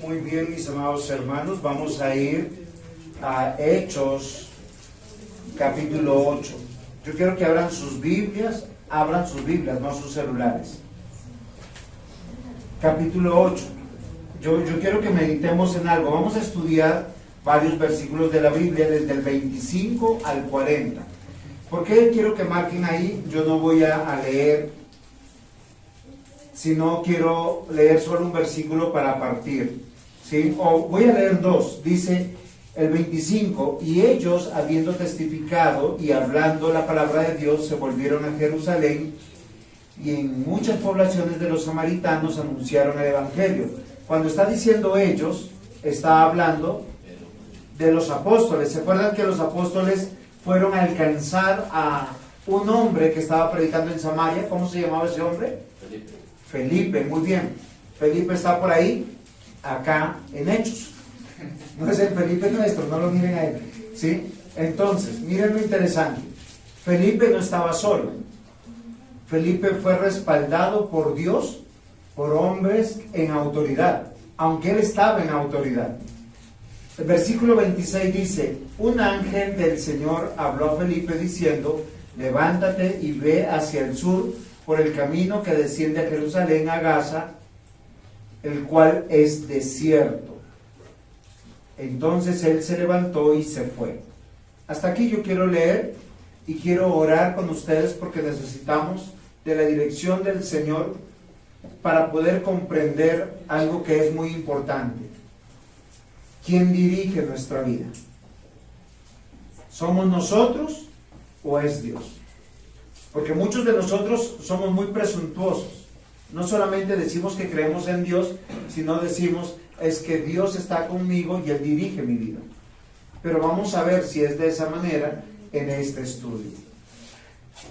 Muy bien, mis amados hermanos, vamos a ir a Hechos, capítulo 8. Yo quiero que abran sus Biblias, no sus celulares. Capítulo 8. Yo quiero que meditemos en algo. Vamos a estudiar varios versículos de la Biblia, desde el 25 al 40. ¿Por qué quiero que marquen ahí? Yo no voy a leer, sino quiero leer solo un versículo para partir, ¿sí? O voy a leer dos. Dice el 25: y ellos, habiendo testificado y hablando la palabra de Dios, se volvieron a Jerusalén, y en muchas poblaciones de los samaritanos anunciaron el evangelio. Cuando está diciendo ellos, está hablando de los apóstoles. ¿Se acuerdan que los apóstoles fueron a alcanzar a un hombre que estaba predicando en Samaria? ¿Cómo se llamaba ese hombre? Felipe, muy bien. Felipe está por ahí, acá en Hechos. No es el Felipe nuestro, no lo miren a él, ¿sí? Entonces, miren lo interesante. Felipe no estaba solo. Felipe fue respaldado por Dios, por hombres en autoridad, aunque él estaba en autoridad. El versículo 26 dice: un ángel del Señor habló a Felipe diciendo: levántate y ve hacia el sur por el camino que desciende a Jerusalén, a Gaza, el cual es desierto. Entonces él se levantó y se fue. Hasta aquí yo quiero leer y quiero orar con ustedes, porque necesitamos de la dirección del Señor para poder comprender algo que es muy importante. ¿Quién dirige nuestra vida? ¿Somos nosotros o es Dios? Porque muchos de nosotros somos muy presuntuosos. No solamente decimos que creemos en Dios, sino decimos: es que Dios está conmigo y Él dirige mi vida. Pero vamos a ver si es de esa manera en este estudio.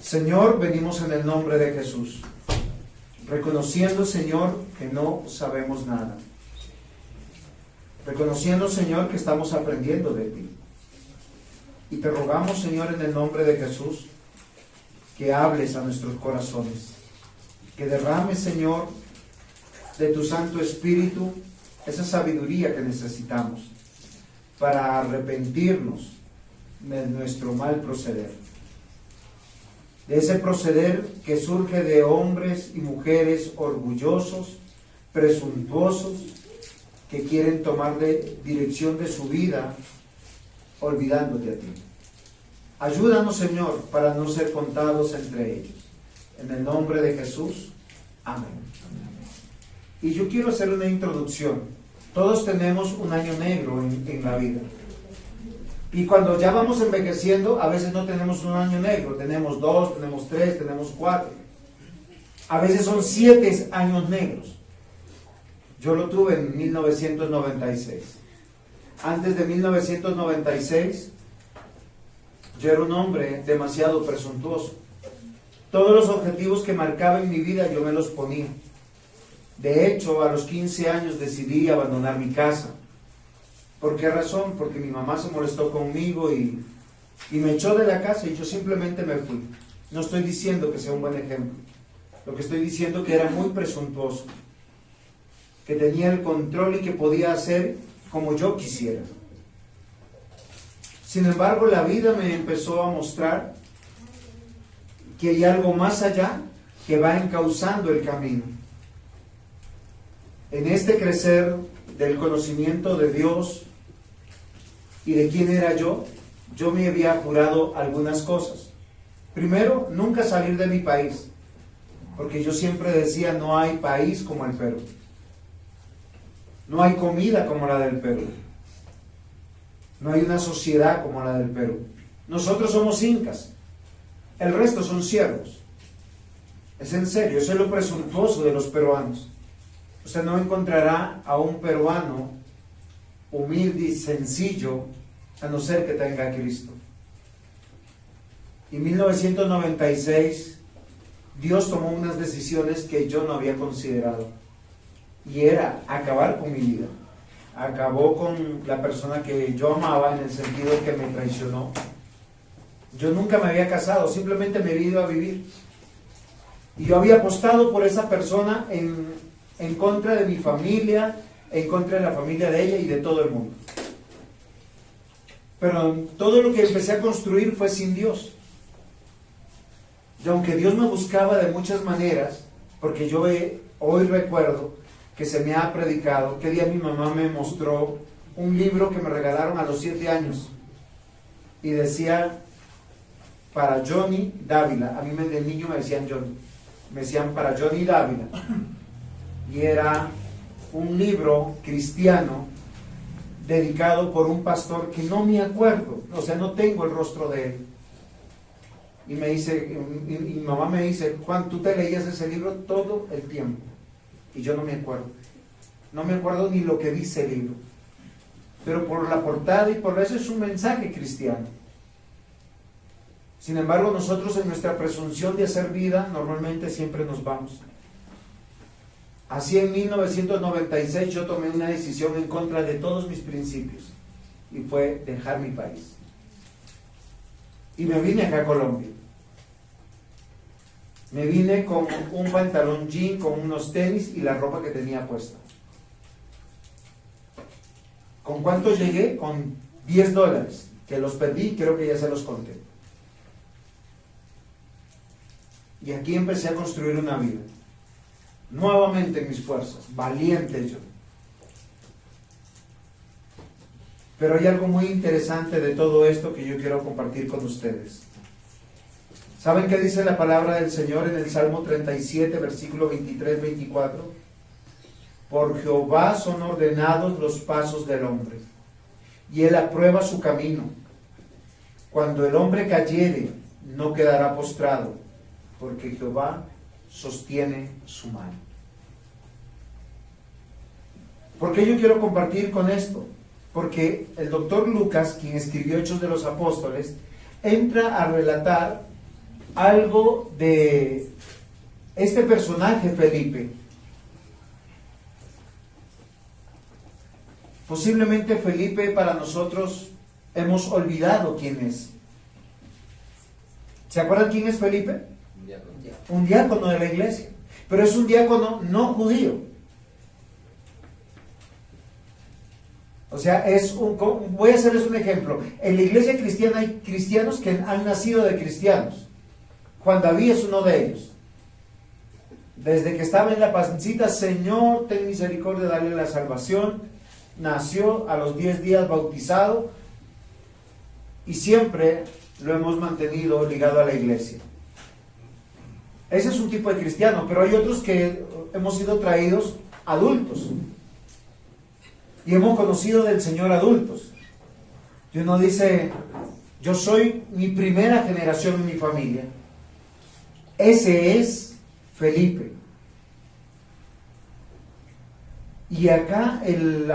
Señor, venimos en el nombre de Jesús, reconociendo, Señor, que no sabemos nada. Reconociendo, Señor, que estamos aprendiendo de ti. Y te rogamos, Señor, en el nombre de Jesús, que hables a nuestros corazones, que derrames, Señor, de tu Santo Espíritu esa sabiduría que necesitamos para arrepentirnos de nuestro mal proceder, de ese proceder que surge de hombres y mujeres orgullosos, presuntuosos, que quieren tomar dirección de su vida olvidándote a ti. Ayúdanos, Señor, para no ser contados entre ellos. En el nombre de Jesús, amén. Y yo quiero hacer una introducción. Todos tenemos un año negro en la vida. Y cuando ya vamos envejeciendo, a veces no tenemos un año negro. Tenemos 2, tenemos 3, tenemos 4. A veces son 7 años negros. Yo lo tuve en 1996. Antes de 1996, yo era un hombre demasiado presuntuoso. Todos los objetivos que marcaba en mi vida yo me los ponía. De hecho, a los 15 años decidí abandonar mi casa. ¿Por qué razón? Porque mi mamá se molestó conmigo y me echó de la casa, y yo simplemente me fui. No estoy diciendo que sea un buen ejemplo. Lo que estoy diciendo es que era muy presuntuoso, que tenía el control y que podía hacer como yo quisiera. Sin embargo, la vida me empezó a mostrar que hay algo más allá que va encauzando el camino. En este crecer del conocimiento de Dios y de quién era yo me había jurado algunas cosas. Primero, nunca salir de mi país, porque yo siempre decía: no hay país como el Perú. No hay comida como la del Perú. No hay una sociedad como la del Perú. Nosotros somos incas, el resto son siervos. Es en serio, eso es lo presuntuoso de los peruanos. Usted no encontrará a un peruano humilde y sencillo, a no ser que tenga a Cristo. En 1996, Dios tomó unas decisiones que yo no había considerado. Y era acabar con mi vida. Acabó con la persona que yo amaba, en el sentido que me traicionó. Yo nunca me había casado, simplemente me había ido a vivir. Y yo había apostado por esa persona en contra de mi familia, en contra de la familia de ella y de todo el mundo. Pero todo lo que empecé a construir fue sin Dios. Y aunque Dios me buscaba de muchas maneras, porque yo hoy recuerdo que se me ha predicado, que día mi mamá me mostró un libro que me regalaron a los 7 años y decía para Johnny Dávila. A mí de niño me decían Johnny, me decían para Johnny Dávila, y era un libro cristiano dedicado por un pastor que no me acuerdo, o sea, no tengo el rostro de él. Y me dice, y mi mamá me dice, Juan, tú te leías ese libro todo el tiempo, y yo no me acuerdo. No me acuerdo ni lo que dice el libro, pero por la portada y por eso es un mensaje cristiano. Sin embargo, nosotros en nuestra presunción de hacer vida, normalmente siempre nos vamos. Así en 1996 yo tomé una decisión en contra de todos mis principios, y fue dejar mi país. Y me vine acá a Colombia. Me vine con un pantalón jean, con unos tenis y la ropa que tenía puesta. ¿Con cuánto llegué? Con $10, que los perdí, creo que ya se los conté. Y aquí empecé a construir una vida. Nuevamente en mis fuerzas, valiente yo. Pero hay algo muy interesante de todo esto que yo quiero compartir con ustedes. ¿Saben qué dice la palabra del Señor en el Salmo 37, versículo 23-24? Por Jehová son ordenados los pasos del hombre, y él aprueba su camino. Cuando el hombre cayere, no quedará postrado, porque Jehová sostiene su mano. ¿Por qué yo quiero compartir con esto? Porque el doctor Lucas, quien escribió Hechos de los Apóstoles, entra a relatar algo de este personaje Felipe. Posiblemente Felipe para nosotros hemos olvidado quién es. ¿Se acuerdan quién es Felipe? Un diácono de la iglesia, pero es un diácono no judío. O sea, voy a hacerles un ejemplo. En la iglesia cristiana hay cristianos que han nacido de cristianos. Juan David es uno de ellos. Desde que estaba en la pancita, Señor, ten misericordia, dale la salvación. Nació a los 10 días bautizado y siempre lo hemos mantenido ligado a la iglesia. Ese es un tipo de cristiano, pero hay otros que hemos sido traídos adultos y hemos conocido del Señor adultos. Y uno dice, yo soy mi primera generación en mi familia. Ese es Felipe. Y acá el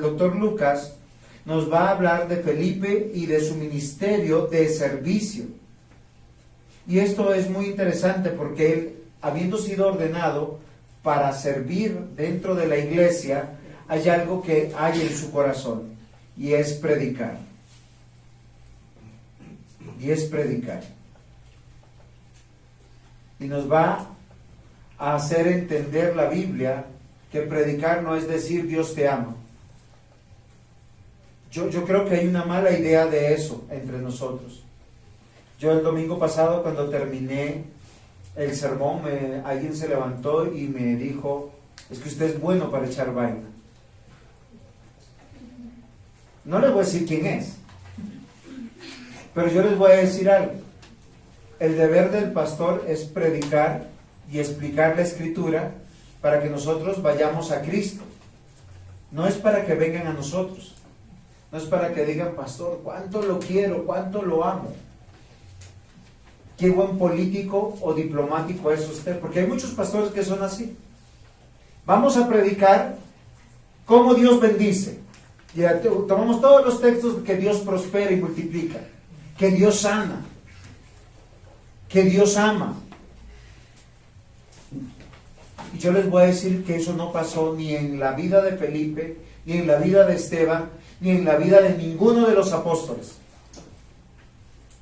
doctor Lucas, nos va a hablar de Felipe y de su ministerio de servicio. Y esto es muy interesante porque él, habiendo sido ordenado para servir dentro de la iglesia, hay algo que hay en su corazón, y es predicar. Y es predicar. Y nos va a hacer entender la Biblia que predicar no es decir Dios te ama. Yo creo que hay una mala idea de eso entre nosotros. Yo el domingo pasado, cuando terminé el sermón, alguien se levantó y me dijo, es que usted es bueno para echar vaina. No les voy a decir quién es, pero yo les voy a decir algo. El deber del pastor es predicar y explicar la Escritura para que nosotros vayamos a Cristo. No es para que vengan a nosotros. No es para que digan, pastor, cuánto lo quiero, cuánto lo amo. Qué buen político o diplomático es usted. Porque hay muchos pastores que son así. Vamos a predicar cómo Dios bendice. Y tomamos todos los textos que Dios prospera y multiplica. Que Dios sana. Que Dios ama. Y yo les voy a decir que eso no pasó ni en la vida de Felipe, ni en la vida de Esteban, ni en la vida de ninguno de los apóstoles.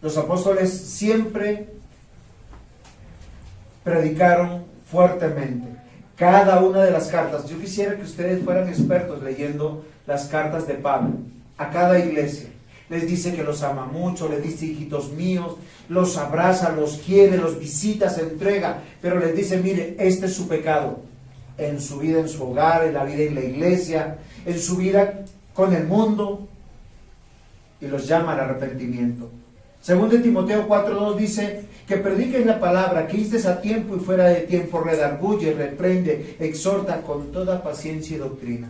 Los apóstoles siempre predicaron fuertemente. Cada una de las cartas. Yo quisiera que ustedes fueran expertos leyendo las cartas de Pablo a cada iglesia. Les dice que los ama mucho, les dice hijitos míos, los abraza, los quiere, los visita, se entrega, pero les dice, mire, este es su pecado en su vida, en su hogar, en la vida en la iglesia, en su vida con el mundo, y los llama al arrepentimiento. Según de Timoteo 4:2 dice que prediques la palabra, que instes a tiempo y fuera de tiempo, redarguye, reprende, exhorta con toda paciencia y doctrina.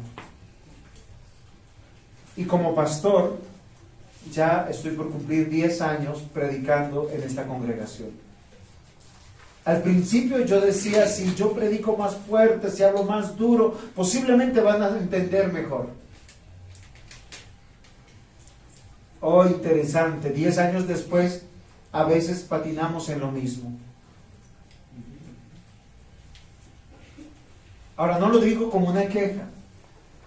Y como pastor, ya estoy por cumplir 10 años predicando en esta congregación. Al principio yo decía, si yo predico más fuerte, si hablo más duro, posiblemente van a entender mejor. Oh, interesante, 10 años después, a veces patinamos en lo mismo. Ahora, no lo digo como una queja,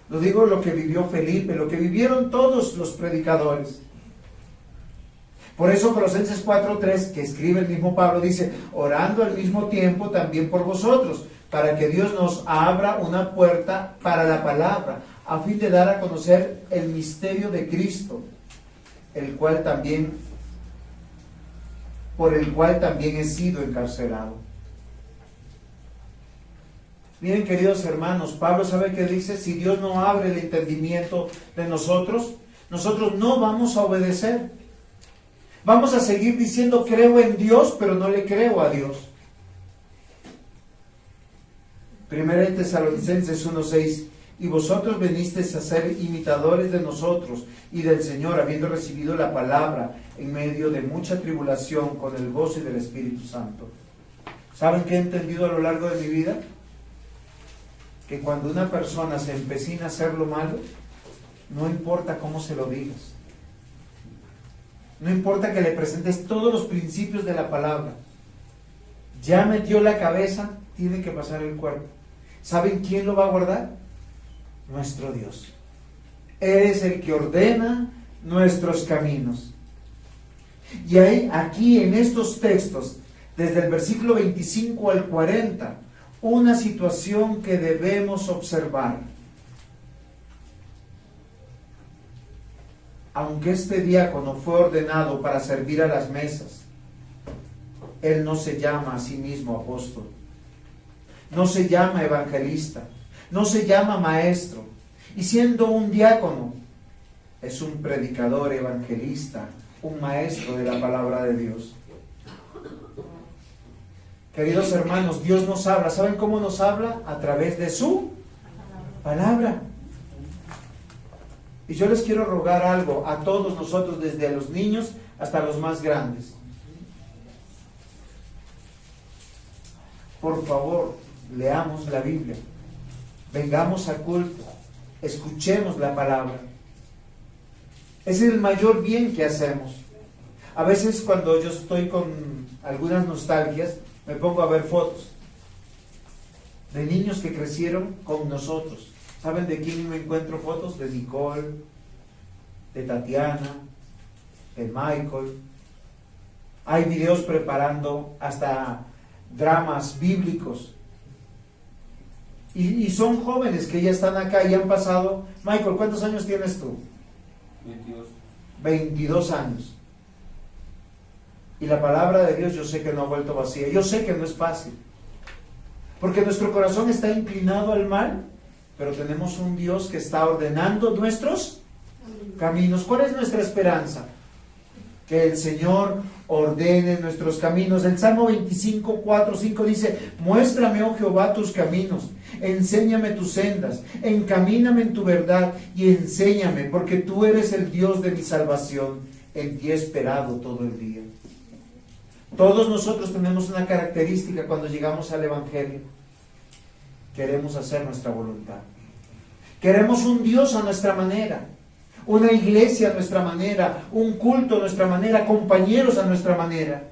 lo digo lo que vivió Felipe, lo que vivieron todos los predicadores. Por eso Colosenses 4:3, que escribe el mismo Pablo, dice, orando al mismo tiempo también por vosotros, para que Dios nos abra una puerta para la palabra, a fin de dar a conocer el misterio de Cristo, por el cual también he sido encarcelado. Miren, queridos hermanos, Pablo sabe que dice, si Dios no abre el entendimiento de nosotros, nosotros no vamos a obedecer. Vamos a seguir diciendo, creo en Dios, pero no le creo a Dios. Primera de Tesalonicenses 1:6, y vosotros venisteis a ser imitadores de nosotros y del Señor, habiendo recibido la palabra en medio de mucha tribulación, con el gozo y del Espíritu Santo. ¿Saben qué he entendido a lo largo de mi vida? Que cuando una persona se empecina a hacer lo malo, no importa cómo se lo digas. No importa que le presentes todos los principios de la palabra. Ya metió la cabeza, tiene que pasar el cuerpo. ¿Saben quién lo va a guardar? Nuestro Dios. Eres el que ordena nuestros caminos. Y hay aquí en estos textos, desde el versículo 25 al 40, una situación que debemos observar. Aunque este diácono fue ordenado para servir a las mesas, él no se llama a sí mismo apóstol, no se llama evangelista, no se llama maestro, y siendo un diácono, es un predicador evangelista, un maestro de la palabra de Dios. Queridos hermanos, Dios nos habla. ¿Saben cómo nos habla? A través de su palabra. Y yo les quiero rogar algo a todos nosotros, desde los niños hasta los más grandes. Por favor, leamos la Biblia, vengamos a culto, escuchemos la palabra. Ese es el mayor bien que hacemos. A veces cuando yo estoy con algunas nostalgias, me pongo a ver fotos de niños que crecieron con nosotros. ¿Saben de quién me encuentro fotos? De Nicole, de Tatiana, de Michael. Hay videos preparando hasta dramas bíblicos. Y son jóvenes que ya están acá y han pasado. Michael, ¿cuántos años tienes tú? 22. 22 años. Y la palabra de Dios yo sé que no ha vuelto vacía. Yo sé que no es fácil. Porque nuestro corazón está inclinado al mal, pero tenemos un Dios que está ordenando nuestros caminos. ¿Cuál es nuestra esperanza? Que el Señor ordene nuestros caminos. El Salmo 25, 4, 5 dice, muéstrame, oh Jehová, tus caminos, enséñame tus sendas, encamíname en tu verdad y enséñame, porque tú eres el Dios de mi salvación, en ti he esperado todo el día. Todos nosotros tenemos una característica cuando llegamos al Evangelio. Queremos hacer nuestra voluntad. Queremos un Dios a nuestra manera, una iglesia a nuestra manera, un culto a nuestra manera, compañeros a nuestra manera.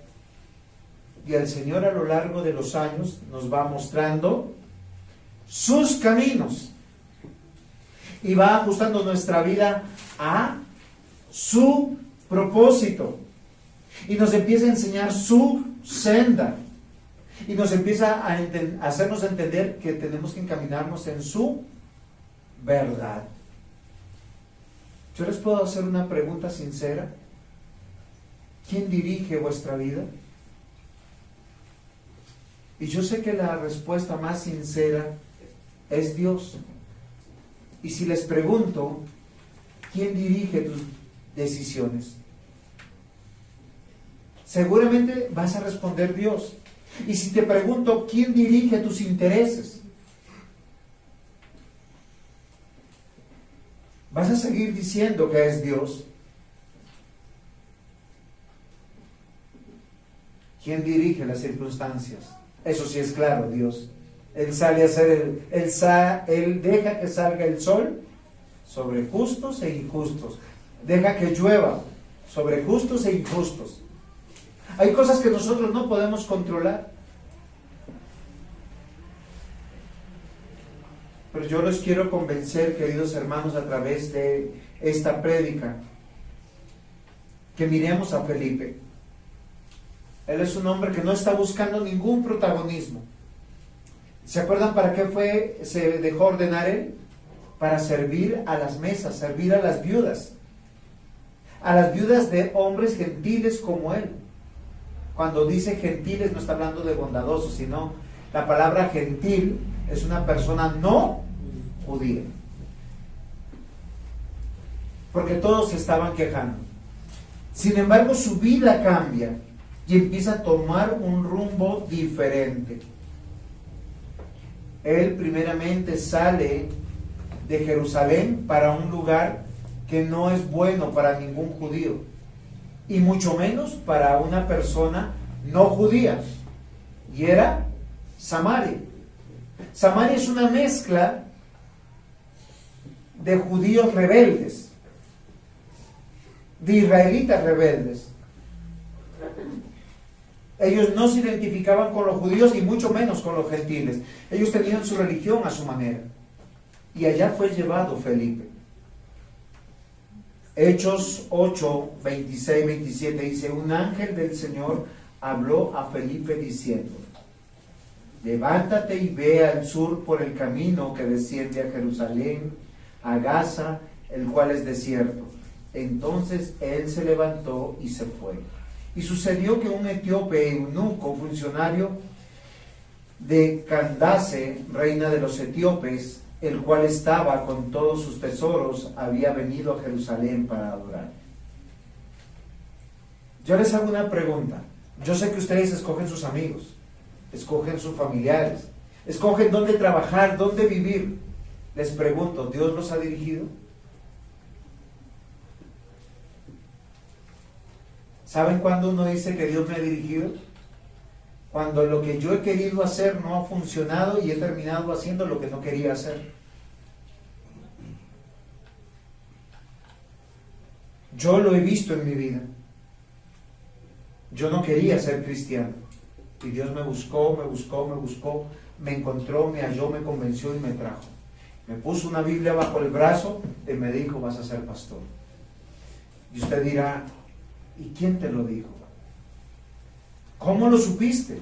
Y el Señor a lo largo de los años nos va mostrando sus caminos y va ajustando nuestra vida a su propósito y nos empieza a enseñar su senda. Y nos empieza a hacernos entender que tenemos que encaminarnos en su verdad. Yo les puedo hacer una pregunta sincera. ¿Quién dirige vuestra vida? Y yo sé que la respuesta más sincera es Dios. Y si les pregunto, ¿quién dirige tus decisiones? Seguramente vas a responder Dios. Y si te pregunto, ¿quién dirige tus intereses? ¿Vas a seguir diciendo que es Dios? ¿Quién dirige las circunstancias? Eso sí es claro, Dios. Él sale a hacer Él deja que salga el sol sobre justos e injustos. Deja que llueva sobre justos e injustos. Hay cosas que nosotros no podemos controlar. Pero yo los quiero convencer, queridos hermanos, a través de esta prédica, que miremos a Felipe. Él es un hombre que no está buscando ningún protagonismo. ¿Se acuerdan para qué se dejó ordenar él? Para servir a las mesas, servir a las viudas de hombres gentiles como él. Cuando dice gentiles no está hablando de bondadosos, sino la palabra gentil es una persona no judía. Porque todos se estaban quejando. Sin embargo, su vida cambia y empieza a tomar un rumbo diferente. Él primeramente sale de Jerusalén para un lugar que no es bueno para ningún judío, y mucho menos para una persona no judía, y era Samaria. Samaria es una mezcla de judíos rebeldes, de israelitas rebeldes. Ellos no se identificaban con los judíos y mucho menos con los gentiles. Ellos tenían su religión a su manera. Y allá fue llevado Felipe. Hechos 8, 26, 27 dice: un ángel del Señor habló a Felipe diciendo: levántate y ve al sur por el camino que desciende a Jerusalén, a Gaza, el cual es desierto. Entonces él se levantó y se fue. Y sucedió que un etíope eunuco, funcionario de Candace, reina de los etíopes, el cual estaba con todos sus tesoros, había venido a Jerusalén para adorar. Yo les hago una pregunta. Yo sé que ustedes escogen sus amigos, escogen sus familiares, escogen dónde trabajar, dónde vivir. Les pregunto, ¿Dios los ha dirigido? ¿Saben cuándo uno dice que Dios me ha dirigido? Cuando lo que yo he querido hacer no ha funcionado y he terminado haciendo lo que no quería hacer. Yo lo he visto en mi vida. Yo no quería ser cristiano. Y Dios me buscó, me encontró, me halló, me convenció y me trajo. Me puso una Biblia bajo el brazo y me dijo: vas a ser pastor. Y usted dirá: ¿y quién te lo dijo? ¿Cómo lo supiste?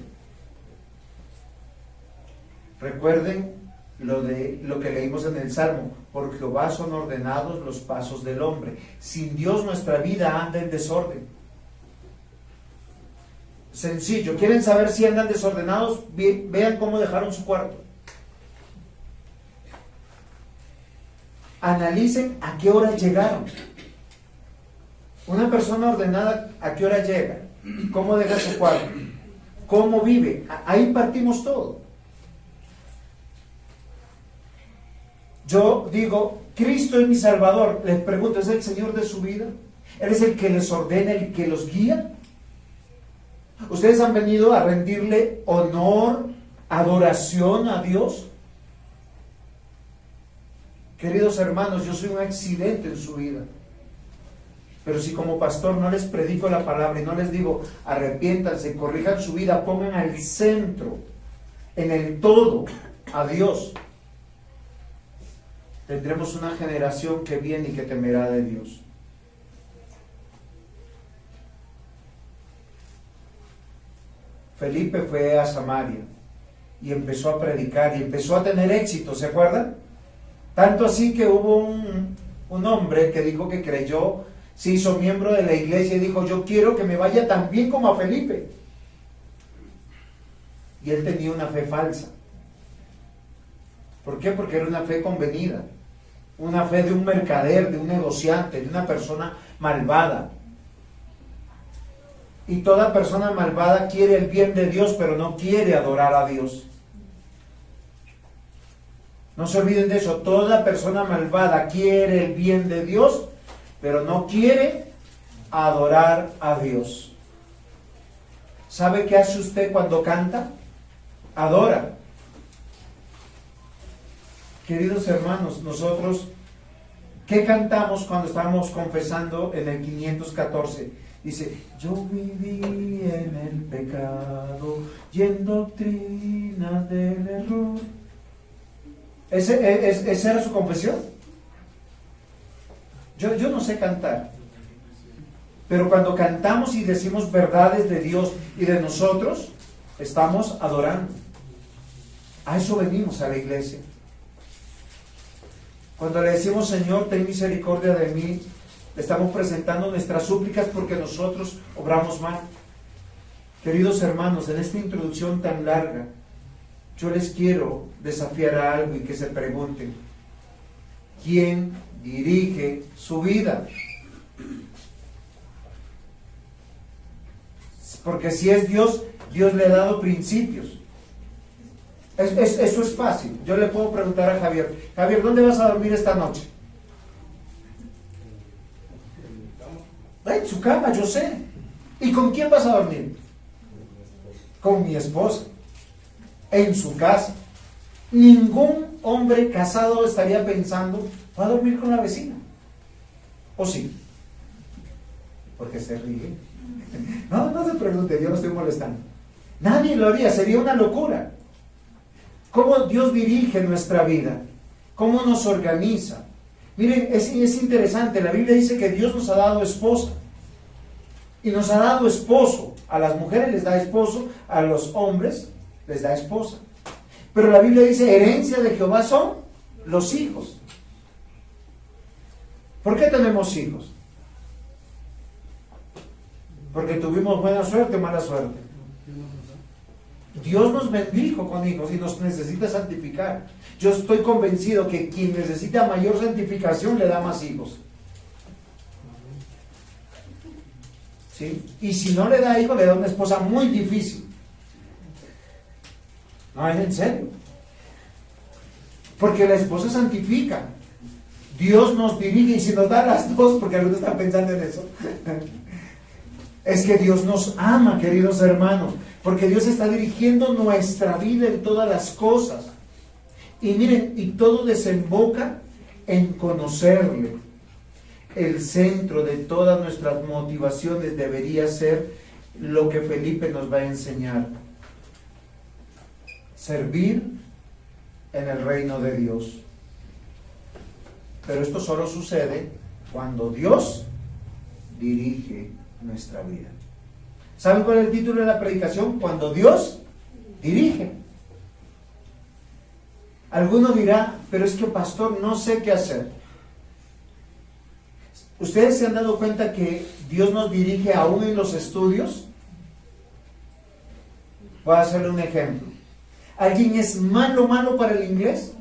Recuerden lo que leímos en el Salmo: por Jehová son ordenados los pasos del hombre. Sin Dios nuestra vida anda en desorden. Sencillo. ¿Quieren saber si andan desordenados? Vean cómo dejaron su cuarto. Analicen a qué hora llegaron. Una persona ordenada, ¿a qué hora llega? ¿Cómo deja su cuarto? ¿Cómo vive? Ahí partimos todo. Yo digo: Cristo es mi Salvador. Les pregunto, ¿es el Señor de su vida? ¿Él es el que les ordena, el que los guía? ¿Ustedes han venido a rendirle honor, adoración a Dios? Queridos hermanos, yo soy un accidente en su vida. Pero si como pastor no les predico la palabra y no les digo: arrepiéntanse, corrijan su vida, pongan al centro, en el todo, a Dios, tendremos una generación que viene y que temerá de Dios. Felipe fue a Samaria y empezó a predicar y empezó a tener éxito, ¿se acuerdan? Tanto así que hubo un hombre que dijo que creyó, se hizo miembro de la iglesia y dijo, yo quiero que me vaya tan bien como a Felipe. Y él tenía una fe falsa. ¿Por qué? Porque era una fe convenida, una fe de un mercader, de un negociante, de una persona malvada. Y toda persona malvada quiere el bien de Dios, pero no quiere adorar a Dios. No se olviden de eso, toda persona malvada quiere el bien de Dios, pero no quiere adorar a Dios. ¿Sabe qué hace usted cuando canta? Adora. Queridos hermanos, nosotros, ¿qué cantamos cuando estamos confesando en el 514? Dice, yo viví en el pecado y en doctrinas del error. ¿Esa era su confesión? Yo no sé cantar, pero cuando cantamos y decimos verdades de Dios y de nosotros, estamos adorando. A eso venimos a la iglesia. Cuando le decimos, Señor, ten misericordia de mí, le estamos presentando nuestras súplicas porque nosotros obramos mal. Queridos hermanos, en esta introducción tan larga, yo les quiero desafiar a algo y que se pregunten, ¿quién dirige su vida? Porque si es Dios, Dios le ha dado principios. Eso es fácil. Yo le puedo preguntar a Javier, Javier, ¿dónde vas a dormir esta noche? En su cama, yo sé. ¿Y con quién vas a dormir? Con mi esposa. En su casa. Ningún hombre casado estaría pensando, va a dormir con la vecina. ¿O sí? Porque se ríe. No se pregunte, yo no estoy molestando. Nadie lo haría, sería una locura. ¿Cómo Dios dirige nuestra vida? ¿Cómo nos organiza? Miren, es interesante, la Biblia dice que Dios nos ha dado esposa y nos ha dado esposo. A las mujeres les da esposo, a los hombres les da esposa. Pero la Biblia dice, herencia de Jehová son los hijos. ¿Por qué tenemos hijos? Porque tuvimos buena suerte o mala suerte. Dios nos bendijo con hijos y nos necesita santificar. Yo estoy convencido que quien necesita mayor santificación le da más hijos. ¿Sí? Y si no le da hijos, le da una esposa muy difícil. No, es en serio. Porque la esposa santifica. Dios nos dirige y si nos da las dos, porque algunos están pensando en eso, es que Dios nos ama, queridos hermanos. Porque Dios está dirigiendo nuestra vida en todas las cosas. Y miren, y todo desemboca en conocerle. El centro de todas nuestras motivaciones debería ser lo que Felipe nos va a enseñar. Servir en el reino de Dios. Pero esto solo sucede cuando Dios dirige nuestra vida. ¿Saben cuál es el título de la predicación? Cuando Dios dirige. Alguno dirá, pero es que pastor, no sé qué hacer. ¿Ustedes se han dado cuenta que Dios nos dirige aún en los estudios? Voy a hacerle un ejemplo. ¿Alguien es malo para el inglés?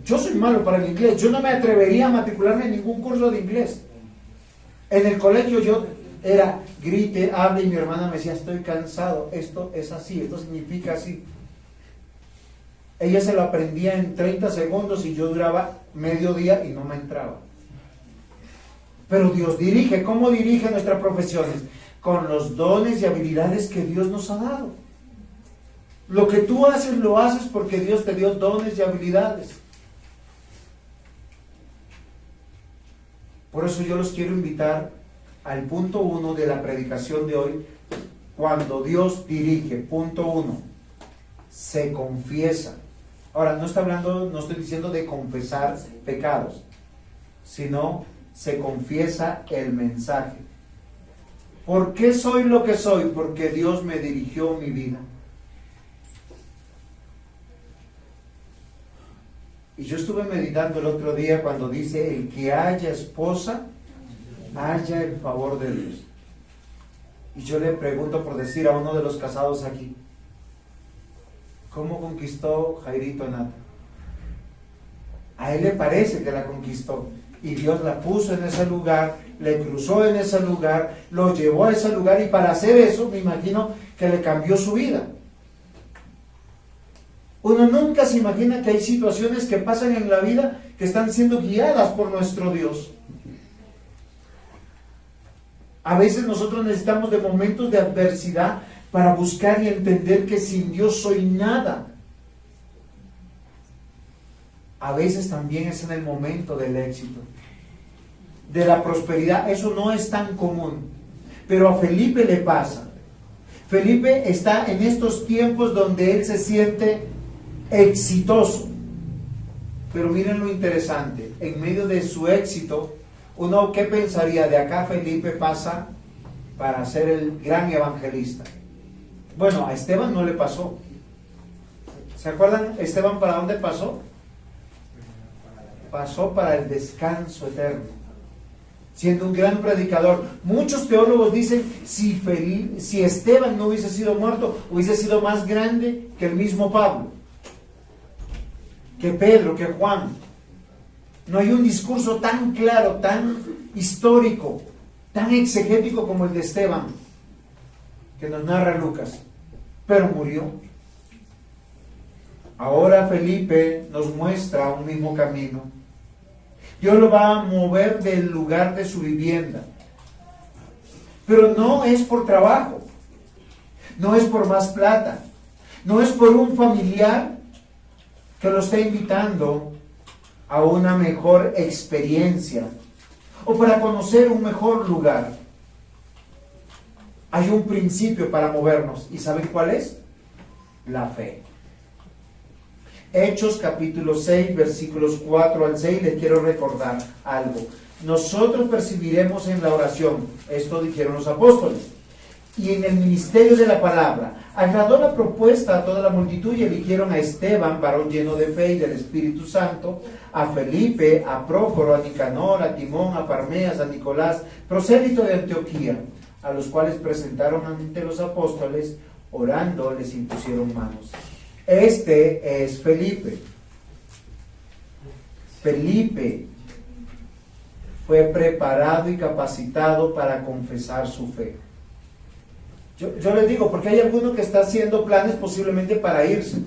Yo soy malo para el inglés. Yo no me atrevería a matricularme en ningún curso de inglés. En el colegio yo era grite, hable, y mi hermana me decía, estoy cansado, esto es así, esto significa así. Ella se lo aprendía en 30 segundos y yo duraba medio día y no me entraba. Pero Dios dirige. ¿Cómo dirige nuestras profesiones? Con los dones y habilidades que Dios nos ha dado. Lo que tú haces, lo haces porque Dios te dio dones y habilidades. Por eso yo los quiero invitar al punto 1 de la predicación de hoy. Cuando Dios dirige, punto 1, se confiesa. Ahora, no estoy diciendo de confesar pecados, sino se confiesa el mensaje. ¿Por qué soy lo que soy? Porque Dios me dirigió mi vida. Y yo estuve meditando el otro día cuando dice, el que haya esposa, haya el favor de Dios. Y yo le pregunto, por decir a uno de los casados aquí, ¿cómo conquistó Jairito a Nata? A él le parece que la conquistó. Y Dios la puso en ese lugar, le cruzó en ese lugar, lo llevó a ese lugar, y para hacer eso, me imagino que le cambió su vida. Uno nunca se imagina que hay situaciones que pasan en la vida que están siendo guiadas por nuestro Dios. A veces nosotros necesitamos de momentos de adversidad para buscar y entender que sin Dios soy nada. A veces también es en el momento del éxito, de la prosperidad. Eso no es tan común, pero a Felipe le pasa. Felipe está en estos tiempos donde él se siente exitoso. Pero miren lo interesante, en medio de su éxito, uno ¿qué pensaría? De acá Felipe pasa para ser el gran evangelista. Bueno, a Esteban no le pasó. ¿Se acuerdan Esteban para dónde pasó? Pasó para el descanso eterno, siendo un gran predicador. Muchos teólogos dicen, si Esteban no hubiese sido muerto, hubiese sido más grande que el mismo Pablo, que Pedro, que Juan. No hay un discurso tan claro, tan histórico, tan exegético como el de Esteban, que nos narra Lucas, pero murió. Ahora Felipe nos muestra un mismo camino. Dios lo va a mover del lugar de su vivienda, pero no es por trabajo, no es por más plata, no es por un familiar que lo está invitando a una mejor experiencia o para conocer un mejor lugar. Hay un principio para movernos, ¿y saben cuál es? La fe. Hechos capítulo 6, versículos 4 al 6, les quiero recordar algo. Nosotros percibiremos en la oración, esto dijeron los apóstoles, y en el ministerio de la palabra. Agradó la propuesta a toda la multitud y eligieron a Esteban, varón lleno de fe y del Espíritu Santo, a Felipe, a Prócoro, a Nicanor, a Timón, a Parmeas, a Nicolás, prosélito de Antioquía, a los cuales presentaron ante los apóstoles, orando les impusieron manos. Este es Felipe. Felipe fue preparado y capacitado para confesar su fe. Yo les digo, porque hay alguno que está haciendo planes posiblemente para irse.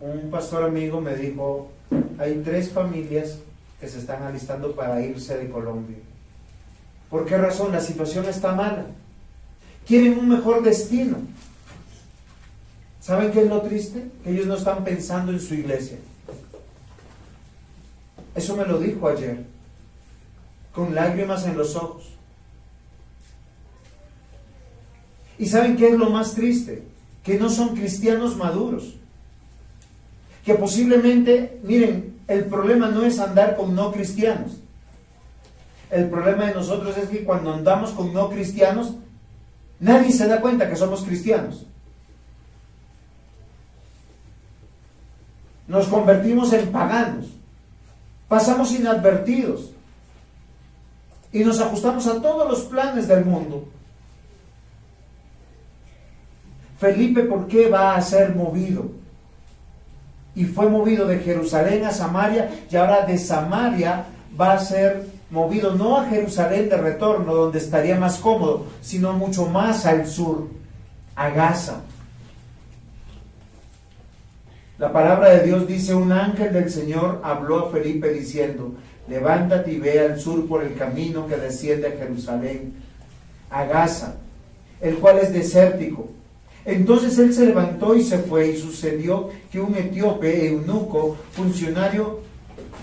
Un pastor amigo me dijo, hay 3 familias que se están alistando para irse de Colombia. ¿Por qué razón? La situación está mala. Quieren un mejor destino. ¿Saben qué es lo triste? Que ellos no están pensando en su iglesia. Eso me lo dijo ayer, con lágrimas en los ojos. ¿Y saben qué es lo más triste? Que no son cristianos maduros. Que posiblemente, miren, el problema no es andar con no cristianos. El problema de nosotros es que cuando andamos con no cristianos, nadie se da cuenta que somos cristianos. Nos convertimos en paganos, pasamos inadvertidos y nos ajustamos a todos los planes del mundo. Felipe, ¿por qué va a ser movido? Y fue movido de Jerusalén a Samaria, y ahora de Samaria va a ser movido no a Jerusalén de retorno, donde estaría más cómodo, sino mucho más al sur, a Gaza. La palabra de Dios dice, un ángel del Señor habló a Felipe diciendo, levántate y ve al sur por el camino que desciende a Jerusalén, a Gaza, el cual es desértico. Entonces él se levantó y se fue, y sucedió que un etíope, eunuco, funcionario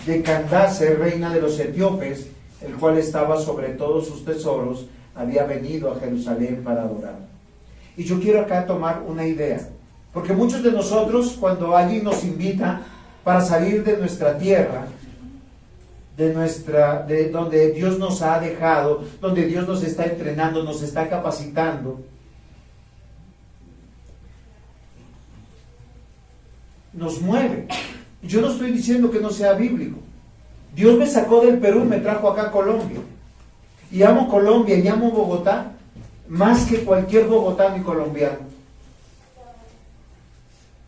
de Candace, reina de los etíopes, el cual estaba sobre todos sus tesoros, había venido a Jerusalén para adorar. Y yo quiero acá tomar una idea. Porque muchos de nosotros, cuando alguien nos invita para salir de nuestra tierra, de donde Dios nos ha dejado, donde Dios nos está entrenando, nos está capacitando, nos mueve. Yo no estoy diciendo que no sea bíblico. Dios me sacó del Perú y me trajo acá a Colombia. Y amo Colombia y amo Bogotá más que cualquier bogotano y colombiano.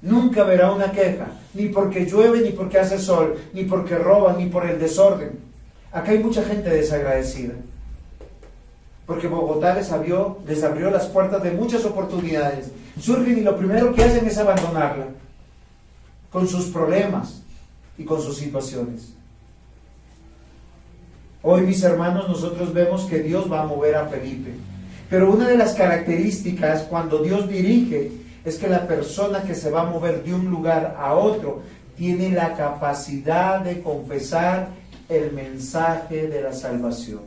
Nunca verá una queja, ni porque llueve, ni porque hace sol, ni porque roban, ni por el desorden. Acá hay mucha gente desagradecida, porque Bogotá les abrió las puertas de muchas oportunidades. Surgen y lo primero que hacen es abandonarla, con sus problemas y con sus situaciones. Hoy, mis hermanos, nosotros vemos que Dios va a mover a Felipe, pero una de las características cuando Dios dirige es que la persona que se va a mover de un lugar a otro tiene la capacidad de confesar el mensaje de la salvación.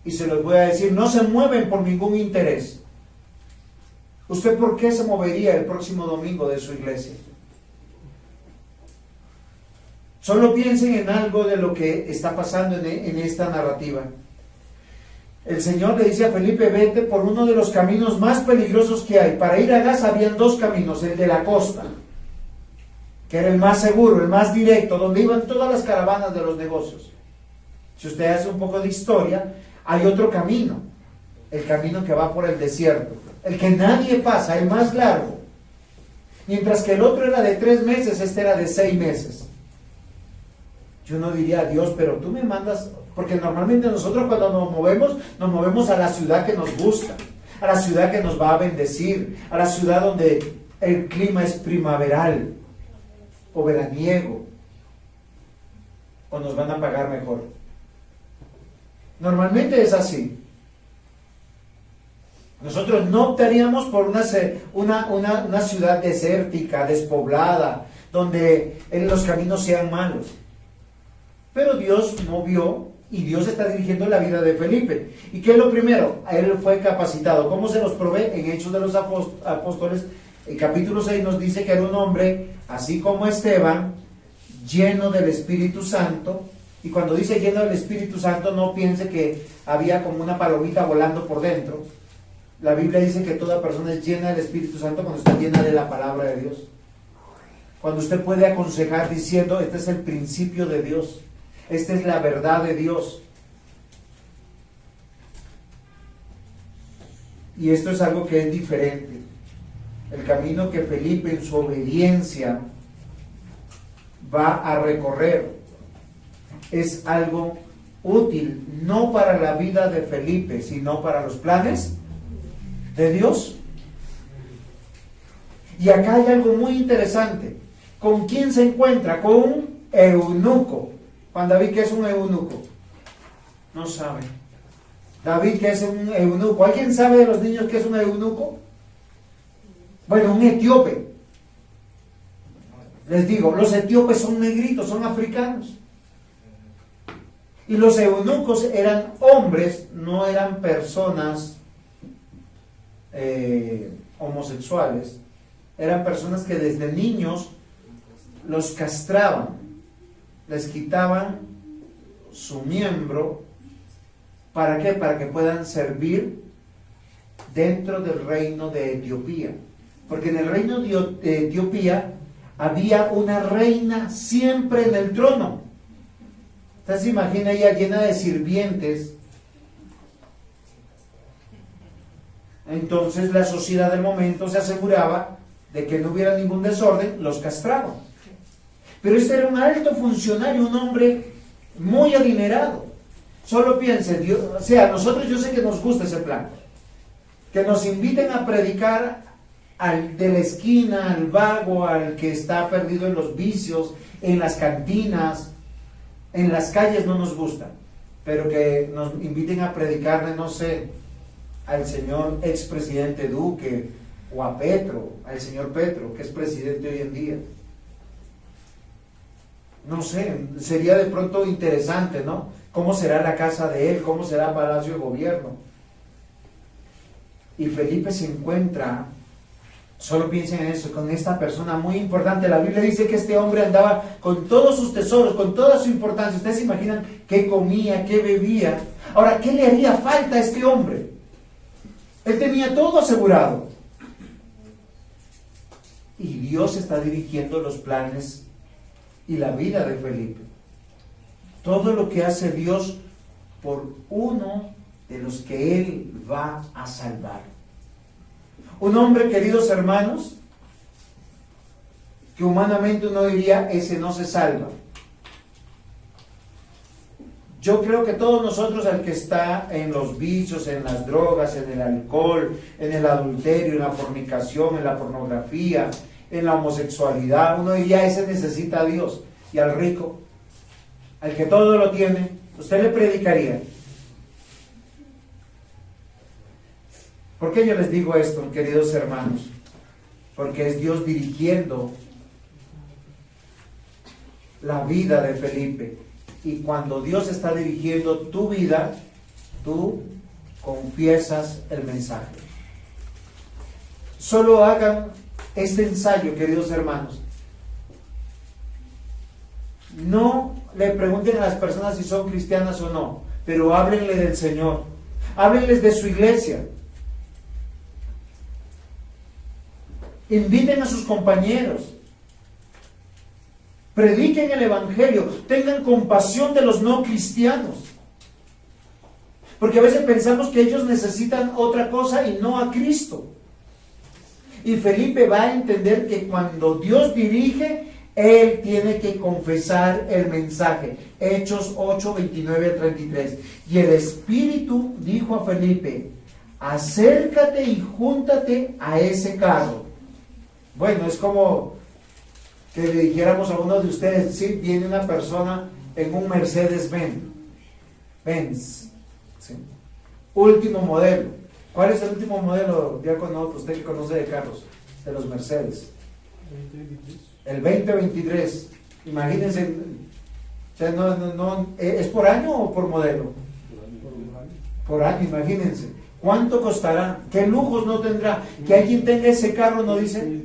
Y se los voy a decir, no se mueven por ningún interés. ¿Usted por qué se movería el próximo domingo de su iglesia? Solo piensen en algo de lo que está pasando en esta narrativa. El Señor le dice a Felipe, vete por uno de los caminos más peligrosos que hay. Para ir a Gaza habían dos caminos, el de la costa, que era el más seguro, el más directo, donde iban todas las caravanas de los negocios. Si usted hace un poco de historia, hay otro camino, el camino que va por el desierto, el que nadie pasa, el más largo. Mientras que el otro era de 3 meses, este era de 6 meses. Yo no diría, Dios, pero tú me mandas, porque normalmente nosotros cuando nos movemos a la ciudad que nos gusta, a la ciudad que nos va a bendecir, a la ciudad donde el clima es primaveral o veraniego, o nos van a pagar mejor. Normalmente es así. Nosotros no optaríamos por una ciudad desértica, despoblada, donde los caminos sean malos. Pero Dios movió y Dios está dirigiendo la vida de Felipe. ¿Y qué es lo primero? Él fue capacitado. ¿Cómo se los provee? En Hechos de los Apóstoles, el capítulo 6 nos dice que era un hombre, así como Esteban, lleno del Espíritu Santo. Y cuando dice lleno del Espíritu Santo, no piense que había como una palomita volando por dentro. La Biblia dice que toda persona es llena del Espíritu Santo cuando está llena de la palabra de Dios. Cuando usted puede aconsejar diciendo, este es el principio de Dios. Esta es la verdad de Dios. Y esto es algo que es diferente. El camino que Felipe en su obediencia va a recorrer es algo útil, no para la vida de Felipe, sino para los planes de Dios. Y acá hay algo muy interesante. ¿Con quién se encuentra? Con un eunuco. Juan David, ¿qué es un eunuco? No sabe. David, ¿qué es un eunuco? ¿Alguien sabe de los niños qué es un eunuco? Bueno, un etíope. Les digo, los etíopes son negritos, son africanos. Y los eunucos eran hombres, no eran personas homosexuales. Eran personas que desde niños los castraban. Les quitaban su miembro. ¿Para qué? Para que puedan servir dentro del reino de Etiopía. Porque en el reino de Etiopía había una reina siempre en el trono. Usted se imagina ella llena de sirvientes. Entonces la sociedad del momento se aseguraba de que no hubiera ningún desorden, los castraban. Pero este era un alto funcionario, un hombre muy adinerado. Solo piensen, Dios, o sea, nosotros yo sé que nos gusta ese plan. Que nos inviten a predicar al de la esquina, al vago, al que está perdido en los vicios, en las cantinas, en las calles no nos gusta. Pero que nos inviten a predicarle, no sé, al señor expresidente Duque o a Petro, al señor Petro, que es presidente hoy en día. No sé, sería de pronto interesante, ¿no? ¿Cómo será la casa de él? ¿Cómo será Palacio de Gobierno? Y Felipe se encuentra Solo piensen en eso, con esta persona muy importante. La Biblia dice que este hombre andaba con todos sus tesoros, con toda su importancia. Ustedes se imaginan qué comía, qué bebía. Ahora, ¿qué le haría falta a este hombre? Él tenía todo asegurado. Y Dios está dirigiendo los planes y la vida de Felipe. Todo lo que hace Dios por uno de los que Él va a salvar. Un hombre, queridos hermanos, que humanamente uno diría, ese no se salva. Yo creo que todos nosotros, al que está en los vicios, en las drogas, en el alcohol, en el adulterio, en la fornicación, en la pornografía, en la homosexualidad, uno diría, ese necesita a Dios. Y al rico, al que todo lo tiene, usted le predicaría. ¿Por qué yo les digo esto, queridos hermanos? Porque es Dios dirigiendo la vida de Felipe. Y cuando Dios está dirigiendo tu vida, tú confiesas el mensaje. Solo hagan este ensayo, queridos hermanos. No le pregunten a las personas si son cristianas o no, pero háblenle del Señor. Háblenles de su iglesia. Inviten a sus compañeros. Prediquen el Evangelio. Tengan compasión de los no cristianos. Porque a veces pensamos que ellos necesitan otra cosa y no a Cristo. Y Felipe va a entender que cuando Dios dirige, él tiene que confesar el mensaje. Hechos 8, 29 al 33. Y el Espíritu dijo a Felipe, acércate y júntate a ese carro. Bueno, es como que le dijéramos a uno de ustedes, sí, viene una persona en un Mercedes-Benz, ¿sí? Último modelo. ¿Cuál es el último modelo, diácono, usted que conoce de carros, de los Mercedes? El 2023. Imagínense, o sea, ¿es por año o por modelo? Por año, imagínense. ¿Cuánto costará? ¿Qué lujos no tendrá? Que alguien tenga ese carro, ¿no dice?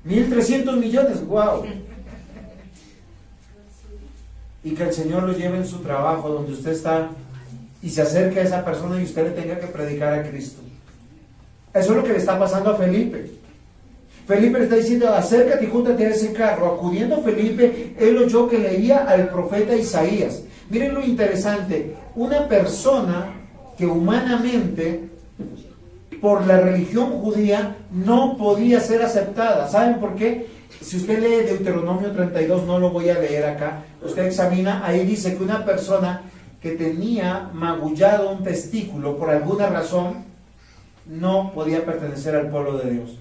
1.300 millones, wow. Y que el Señor lo lleve en su trabajo, donde usted está, y se acerque a esa persona y usted le tenga que predicar a Cristo. Eso es lo que le está pasando a Felipe. Felipe le está diciendo, acércate y júntate a ese carro. Acudiendo Felipe, él oyó que leía al profeta Isaías. Miren lo interesante, una persona que humanamente, por la religión judía, no podía ser aceptada. ¿Saben por qué? Si usted lee Deuteronomio 32, no lo voy a leer acá, usted examina, ahí dice que una persona que tenía magullado un testículo por alguna razón, no podía pertenecer al pueblo de Dios.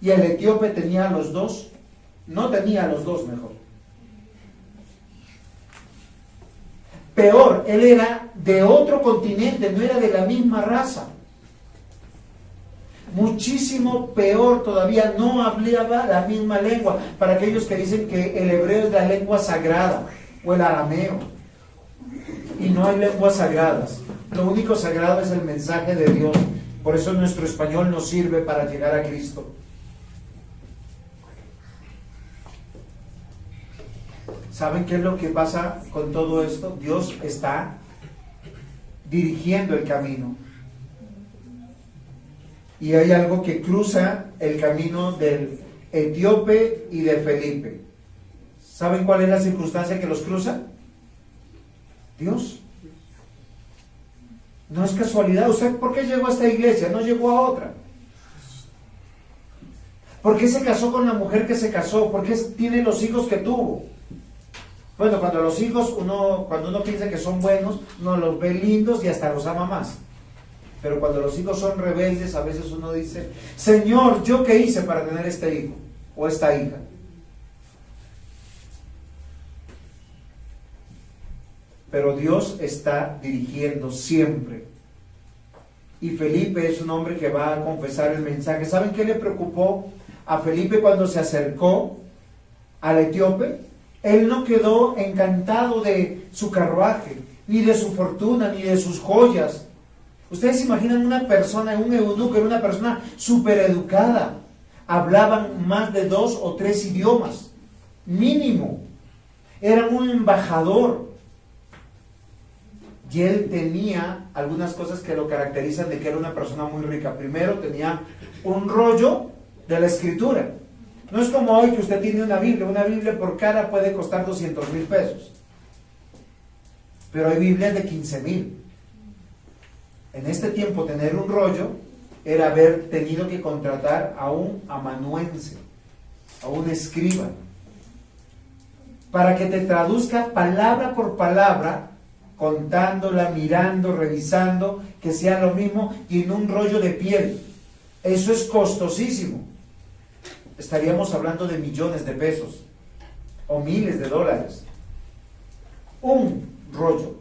Y el etíope tenía a los dos, no tenía a los dos mejor. Peor, él era de otro continente, no era de la misma raza. Muchísimo peor todavía, no hablaba la misma lengua. Para aquellos que dicen que el hebreo es la lengua sagrada, o el arameo. Y no hay lenguas sagradas. Lo único sagrado es el mensaje de Dios. Por eso nuestro español nos sirve para llegar a Cristo. ¿Saben qué es lo que pasa con todo esto? Dios está dirigiendo el camino. Y hay algo que cruza el camino del etíope y de Felipe. ¿Saben cuál es la circunstancia que los cruza? Dios. No es casualidad. ¿Usted por qué llegó a esta iglesia? No llegó a otra. ¿Por qué se casó con la mujer que se casó? ¿Por qué tiene los hijos que tuvo? Bueno, cuando los hijos, cuando uno piensa que son buenos, uno los ve lindos y hasta los ama más. Pero cuando los hijos son rebeldes, a veces uno dice, Señor, ¿yo qué hice para tener este hijo o esta hija? Pero Dios está dirigiendo siempre. Y Felipe es un hombre que va a confesar el mensaje. ¿Saben qué le preocupó a Felipe cuando se acercó al etíope? Él no quedó encantado de su carruaje, ni de su fortuna, ni de sus joyas. Ustedes se imaginan una persona, un eunuco, era una persona súper educada. Hablaban más de 2 o 3 idiomas, mínimo. Era un embajador. Y él tenía algunas cosas que lo caracterizan de que era una persona muy rica. Primero, tenía un rollo de la escritura. No es como hoy que usted tiene una Biblia por cara puede costar 200,000 pesos. Pero hay Biblias de 15,000. En este tiempo tener un rollo era haber tenido que contratar a un amanuense, a un escriba, para que te traduzca palabra por palabra, contándola, mirando, revisando, que sea lo mismo, y en un rollo de piel. Eso es costosísimo. Estaríamos hablando de millones de pesos o miles de dólares. Un rollo.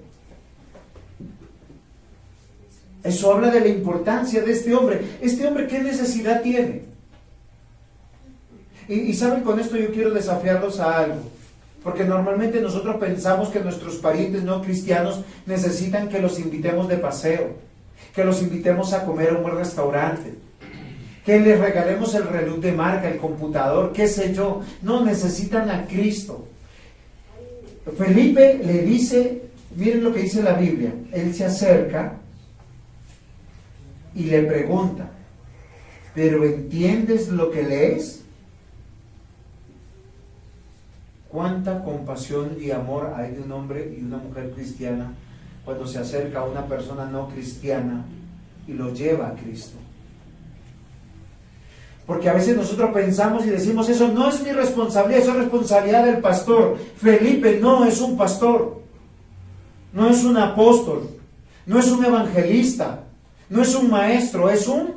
Eso habla de la importancia de este hombre. Este hombre, ¿qué necesidad tiene? Y saben, con esto yo quiero desafiarlos a algo. Porque normalmente nosotros pensamos que nuestros parientes no cristianos necesitan que los invitemos de paseo, que los invitemos a comer a un buen restaurante, que les regalemos el reloj de marca, el computador, qué sé yo. No, necesitan a Cristo. Felipe le dice, miren lo que dice la Biblia. Él se acerca y le pregunta, ¿pero entiendes lo que lees? ¿Cuánta compasión y amor hay de un hombre y una mujer cristiana cuando se acerca a una persona no cristiana y lo lleva a Cristo? Porque a veces nosotros pensamos y decimos, eso no es mi responsabilidad, eso es responsabilidad del pastor. Felipe no es un pastor, no es un apóstol, no es un evangelista, no es un maestro, es un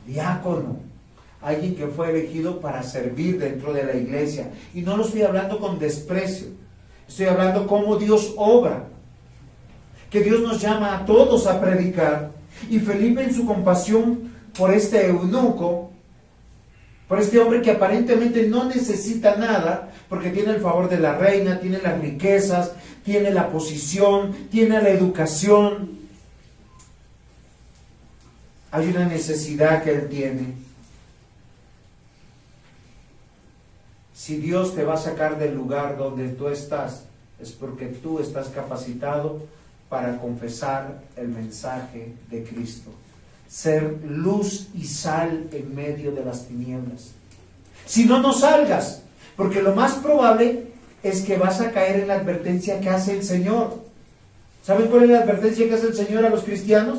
diácono. Alguien que fue elegido para servir dentro de la iglesia. Y no lo estoy hablando con desprecio. Estoy hablando cómo Dios obra. Que Dios nos llama a todos a predicar. Y Felipe, en su compasión por este eunuco, por este hombre que aparentemente no necesita nada, porque tiene el favor de la reina, tiene las riquezas, tiene la posición, tiene la educación. Hay una necesidad que él tiene. Si Dios te va a sacar del lugar donde tú estás, es porque tú estás capacitado para confesar el mensaje de Cristo. Ser luz y sal en medio de las tinieblas. Si no, no salgas, porque lo más probable es que vas a caer en la advertencia que hace el Señor. ¿Saben cuál es la advertencia que hace el Señor a los cristianos?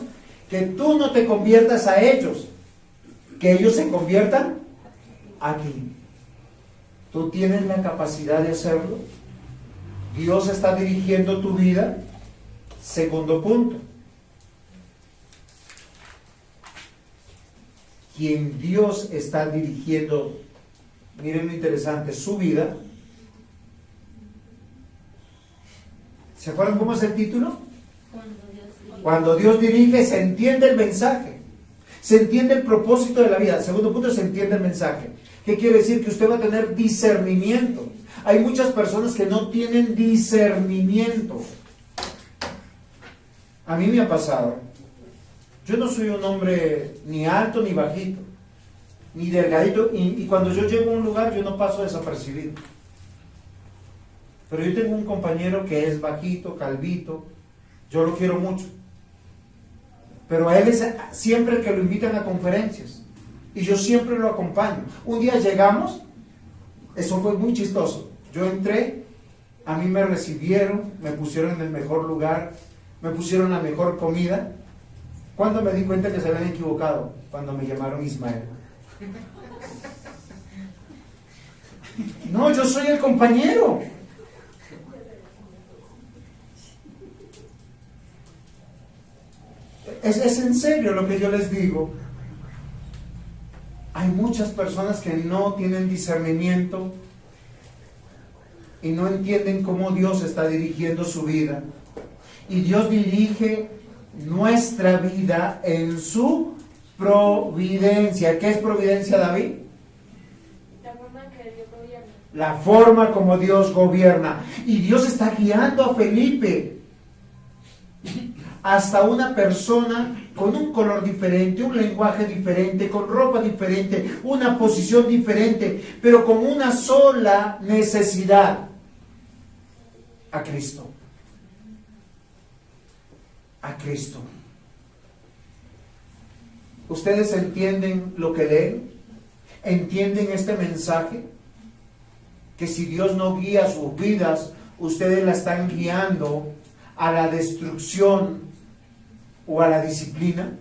Que tú no te conviertas a ellos, que ellos se conviertan a ti. ¿Tú tienes la capacidad de hacerlo? ¿Dios está dirigiendo tu vida? Segundo punto. Quien Dios está dirigiendo, miren lo interesante, su vida. ¿Se acuerdan cómo es el título? Cuando Dios dirige, se entiende el mensaje. Se entiende el propósito de la vida. Segundo punto, se entiende el mensaje. ¿Qué quiere decir? Que usted va a tener discernimiento. Hay muchas personas que no tienen discernimiento. A mí me ha pasado. Yo no soy un hombre ni alto ni bajito, ni delgadito, y cuando yo llego a un lugar yo no paso desapercibido. Pero yo tengo un compañero que es bajito, calvito, yo lo quiero mucho. Pero a él es siempre que lo invitan a conferencias. Y yo siempre lo acompaño. Un día llegamos, eso fue muy chistoso. Yo entré, a mí me recibieron, me pusieron en el mejor lugar, me pusieron la mejor comida. ¿Cuándo me di cuenta que se habían equivocado? Cuando me llamaron Ismael. No, yo soy el compañero. Es en serio lo que yo les digo. Hay muchas personas que no tienen discernimiento y no entienden cómo Dios está dirigiendo su vida. Y Dios dirige nuestra vida en su providencia. ¿Qué es providencia, David? La forma en que Dios gobierna. La forma como Dios gobierna. Y Dios está guiando a Felipe. hasta una persona con un color diferente, un lenguaje diferente, con ropa diferente, una posición diferente, pero con una sola necesidad: a Cristo. A Cristo. ¿Ustedes entienden lo que leen? ¿Entienden este mensaje? Que si Dios no guía sus vidas, ustedes la están guiando a la destrucción o a la disciplina.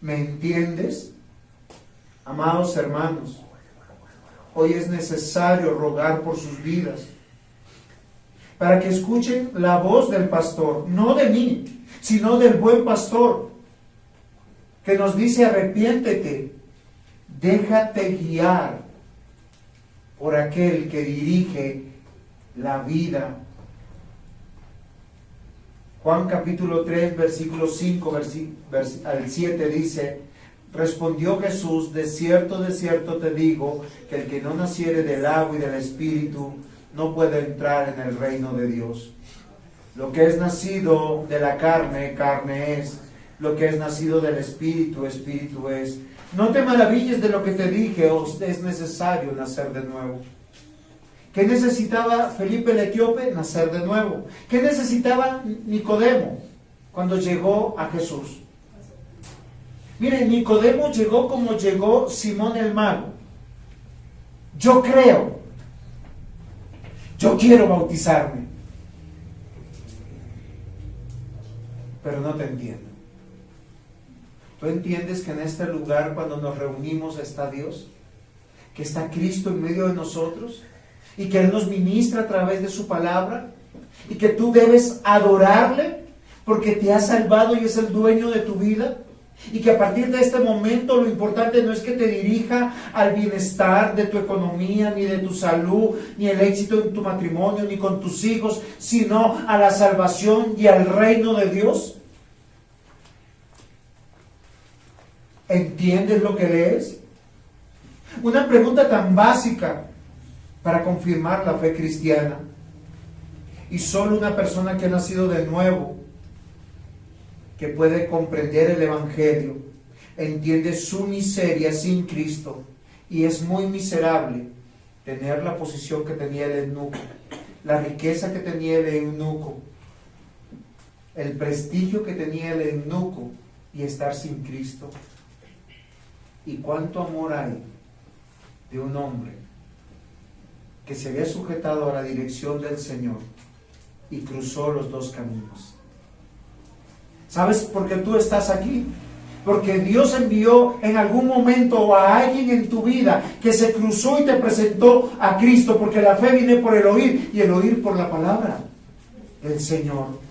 ¿Me entiendes? Amados hermanos, hoy es necesario rogar por sus vidas, para que escuchen la voz del pastor, no de mí, sino del buen pastor, que nos dice: arrepiéntete, déjate guiar por aquel que dirige la vida. Juan capítulo 3, versículo 5 al 7 dice: respondió Jesús: de cierto te digo, que el que no naciere del agua y del Espíritu no puede entrar en el reino de Dios. Lo que es nacido de la carne, carne es; lo que es nacido del Espíritu, Espíritu es. No te maravilles de lo que te dije: os es necesario nacer de nuevo. ¿Qué necesitaba Felipe el etíope? Nacer de nuevo. ¿Qué necesitaba Nicodemo cuando llegó a Jesús? Miren, Nicodemo llegó como llegó Simón el mago. Yo creo, yo quiero bautizarme, pero no te entiendo. ¿Tú entiendes que en este lugar, cuando nos reunimos, está Dios? Que está Cristo en medio de nosotros, y que Él nos ministra a través de su palabra, y que tú debes adorarle porque te ha salvado y es el dueño de tu vida, y que a partir de este momento lo importante no es que te dirija al bienestar de tu economía, ni de tu salud, ni el éxito en tu matrimonio, ni con tus hijos, sino a la salvación y al reino de Dios. ¿Entiendes lo que lees? Una pregunta tan básica para confirmar la fe cristiana. Y solo una persona que ha nacido de nuevo, que puede comprender el Evangelio, entiende su miseria sin Cristo. Y es muy miserable tener la posición que tenía el eunuco, la riqueza que tenía el eunuco, el prestigio que tenía el eunuco, y estar sin Cristo. ¿Y cuánto amor hay de un hombre que se había sujetado a la dirección del Señor y cruzó los dos caminos? ¿Sabes por qué tú estás aquí? Porque Dios envió en algún momento a alguien en tu vida que se cruzó y te presentó a Cristo, porque la fe viene por el oír y el oír por la palabra del Señor.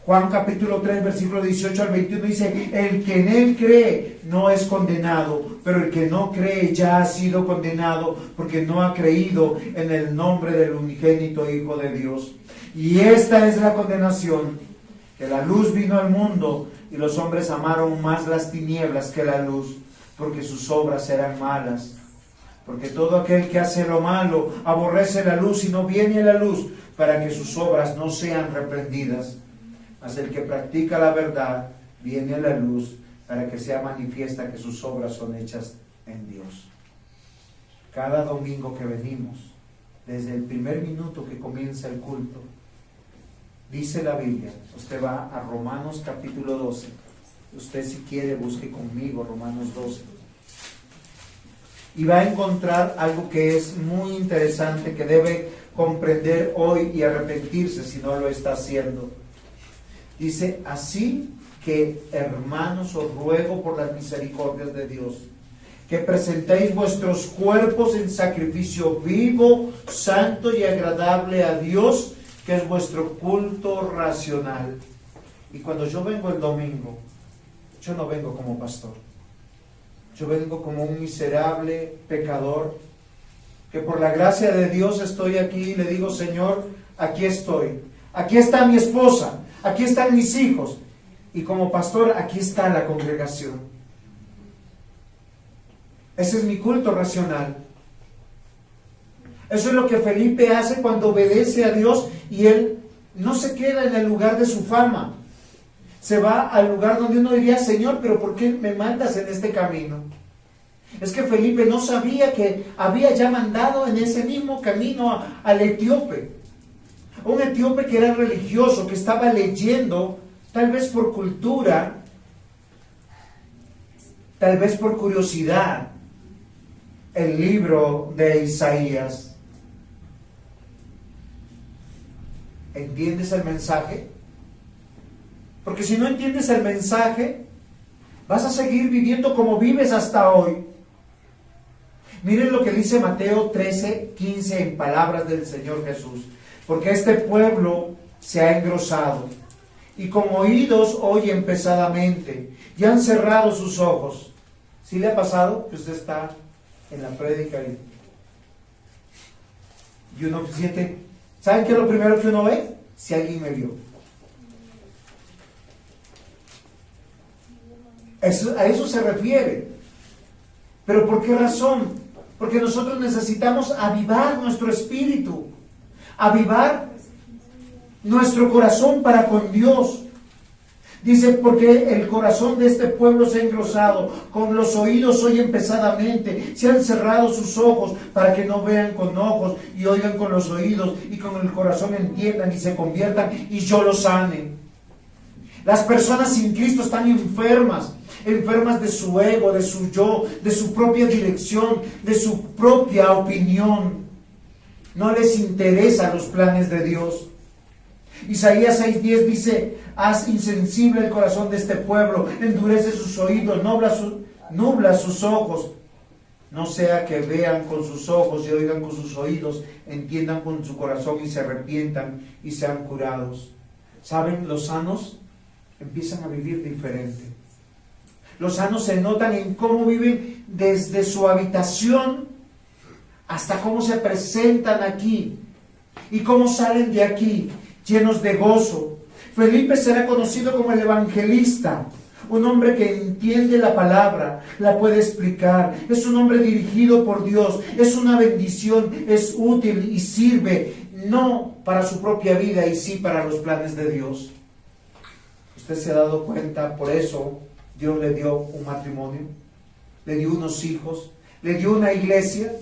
Juan capítulo 3, versículo 18 al 21 dice: el que en Él cree no es condenado, pero el que no cree ya ha sido condenado, porque no ha creído en el nombre del unigénito Hijo de Dios. Y esta es la condenación, que la luz vino al mundo, y los hombres amaron más las tinieblas que la luz, porque sus obras eran malas. Porque todo aquel que hace lo malo aborrece la luz y no viene a la luz, para que sus obras no sean reprendidas. Mas el que practica la verdad viene a la luz, para que sea manifiesta que sus obras son hechas en Dios. Cada domingo que venimos, desde el primer minuto que comienza el culto, dice la Biblia, usted va a Romanos capítulo 12, usted si quiere busque conmigo Romanos 12, y va a encontrar algo que es muy interesante, que debe comprender hoy y arrepentirse si no lo está haciendo. Dice: así que, hermanos, os ruego por las misericordias de Dios, que presentéis vuestros cuerpos en sacrificio vivo, santo y agradable a Dios, que es vuestro culto racional. Y cuando yo vengo el domingo, yo no vengo como pastor, yo vengo como un miserable pecador, que por la gracia de Dios estoy aquí y le digo: Señor, aquí estoy, aquí está mi esposa, aquí están mis hijos, y como pastor aquí está la congregación. Ese es mi culto racional. Eso es lo que Felipe hace cuando obedece a Dios, y él no se queda en el lugar de su fama. Se va al lugar donde uno diría: Señor, pero ¿por qué me mandas en este camino? Es que Felipe no sabía que había ya mandado en ese mismo camino al etíope. Un etíope que era religioso, que estaba leyendo, tal vez por cultura, tal vez por curiosidad, el libro de Isaías. ¿Entiendes el mensaje? Porque si no entiendes el mensaje, vas a seguir viviendo como vives hasta hoy. Miren lo que dice Mateo 13:15 en palabras del Señor Jesús. Porque este pueblo se ha engrosado, y con oídos oyen pesadamente, y han cerrado sus ojos. ¿Sí le ha pasado que usted está en la prédica y uno siente? ¿Saben qué es lo primero que uno ve? Si alguien me vio. A eso se refiere. ¿Pero por qué razón? Porque nosotros necesitamos avivar nuestro espíritu, avivar nuestro corazón para con Dios. Dice: porque el corazón de este pueblo se ha engrosado, con los oídos oyen pesadamente, se han cerrado sus ojos para que no vean con ojos y oigan con los oídos, y con el corazón entiendan y se conviertan y yo los sane. Las personas sin Cristo están enfermas de su ego, de su yo, de su propia dirección, de su propia opinión. No les interesan los planes de Dios. Isaías 6:10 dice: haz insensible el corazón de este pueblo, endurece sus oídos, nubla sus ojos, no sea que vean con sus ojos y oigan con sus oídos, entiendan con su corazón y se arrepientan y sean curados. ¿Saben? Los sanos empiezan a vivir diferente. Los sanos se notan en cómo viven desde su habitación hasta cómo se presentan aquí y cómo salen de aquí llenos de gozo. Felipe será conocido como el evangelista, un hombre que entiende la palabra, la puede explicar, es un hombre dirigido por Dios, es una bendición, es útil y sirve no para su propia vida y sí para los planes de Dios. Usted se ha dado cuenta, por eso Dios le dio un matrimonio, le dio unos hijos, le dio una iglesia.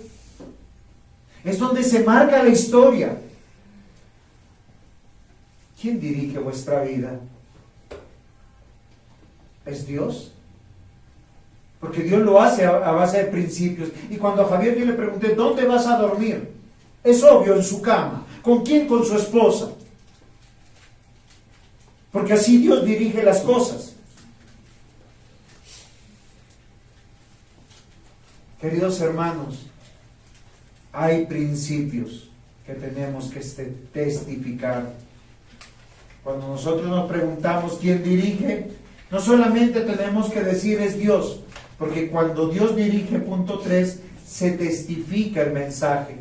Es donde se marca la historia. ¿Quién dirige vuestra vida? ¿Es Dios? Porque Dios lo hace a base de principios. Y cuando a Javier yo le pregunté: ¿dónde vas a dormir? Es obvio, en su cama. ¿Con quién? Con su esposa. Porque así Dios dirige las cosas. Queridos hermanos, hay principios que tenemos que testificar. Cuando nosotros nos preguntamos quién dirige, no solamente tenemos que decir es Dios, porque cuando Dios dirige, punto 3, se testifica el mensaje.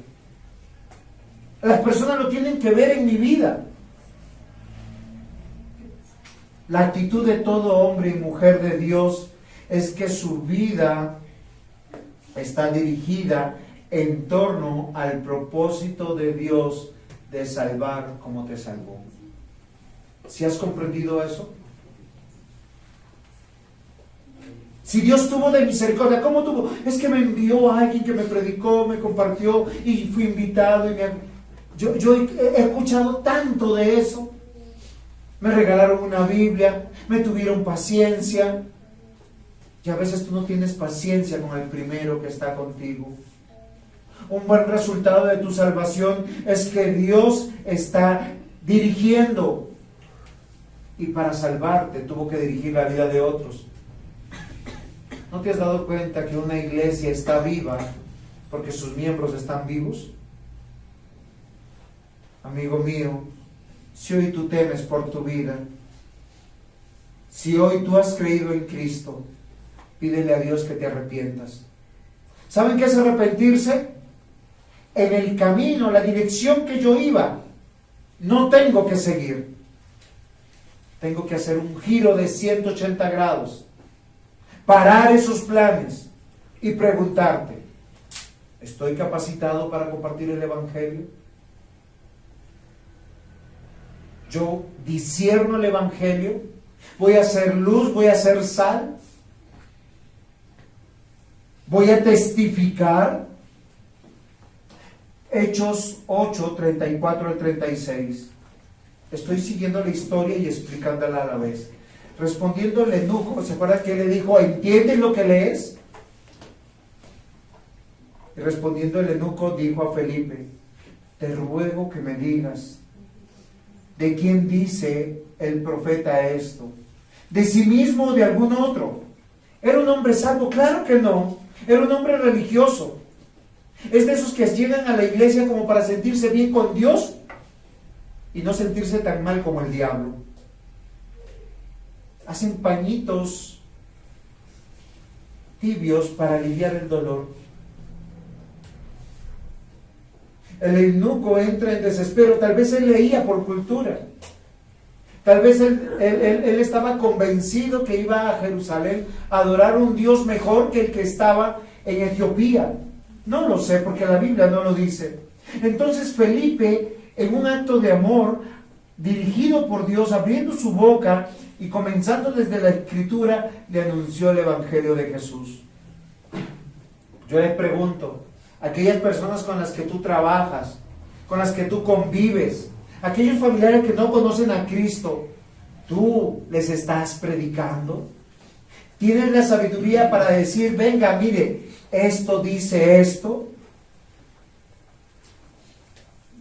Las personas lo tienen que ver en mi vida. La actitud de todo hombre y mujer de Dios es que su vida está dirigida en torno al propósito de Dios de salvar como te salvó. ¿Sí has comprendido eso? Si Dios tuvo de misericordia, ¿cómo tuvo? Es que me envió a alguien que me predicó, me compartió y fui invitado. Yo he escuchado tanto de eso. Me regalaron una Biblia, me tuvieron paciencia. Y a veces tú no tienes paciencia con el primero que está contigo. Un buen resultado de tu salvación es que Dios está dirigiendo. Y para salvarte tuvo que dirigir la vida de otros. ¿No te has dado cuenta que una iglesia está viva porque sus miembros están vivos? Amigo mío, si hoy tú temes por tu vida, si hoy tú has creído en Cristo, pídele a Dios que te arrepientas. ¿Saben qué es arrepentirse? En el camino, la dirección que yo iba, no tengo que seguir. Tengo que hacer un giro de 180 grados, parar esos planes y preguntarte: ¿Estoy capacitado para compartir el Evangelio? ¿Yo discierno el Evangelio? ¿Voy a ser luz? ¿Voy a ser sal? ¿Voy a testificar? Hechos 8, 34 al 36. Estoy siguiendo la historia y explicándola a la vez. Respondiendo el eunuco, ¿se acuerdan que le dijo, ¿entiendes lo que lees? Y respondiendo el eunuco dijo a Felipe, te ruego que me digas, ¿de quién dice el profeta esto? ¿De sí mismo o de algún otro? ¿Era un hombre salvo? Claro que no. Era un hombre religioso. Es de esos que llegan a la iglesia como para sentirse bien con Dios y no sentirse tan mal como el diablo. Hacen pañitos tibios para aliviar el dolor. El eunuco entra en desespero. Tal vez él leía por cultura. Tal vez él estaba convencido que iba a Jerusalén a adorar un Dios mejor que el que estaba en Etiopía. No lo sé, porque la Biblia no lo dice. Entonces Felipe, en un acto de amor, dirigido por Dios, abriendo su boca y comenzando desde la Escritura, le anunció el Evangelio de Jesús. Yo les pregunto, aquellas personas con las que tú trabajas, con las que tú convives, aquellos familiares que no conocen a Cristo, ¿tú les estás predicando? ¿Tienes la sabiduría para decir, venga, mire, esto dice esto?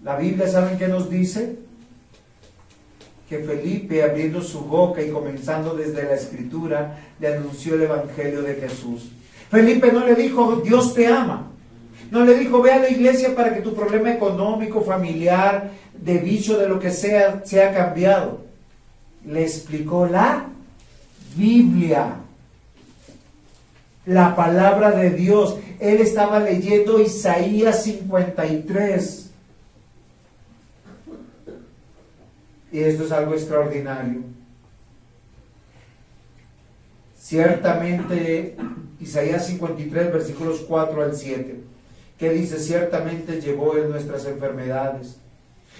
La Biblia, ¿saben qué nos dice? Que Felipe, abriendo su boca y comenzando desde la Escritura, le anunció el Evangelio de Jesús. Felipe no le dijo, Dios te ama. No le dijo, ve a la iglesia para que tu problema económico, familiar, de vicio, de lo que sea cambiado. Le explicó la Biblia, la palabra de Dios. Él estaba leyendo Isaías 53. Y esto es algo extraordinario. Ciertamente, Isaías 53, versículos 4 al 7, que dice, ciertamente llevó Él nuestras enfermedades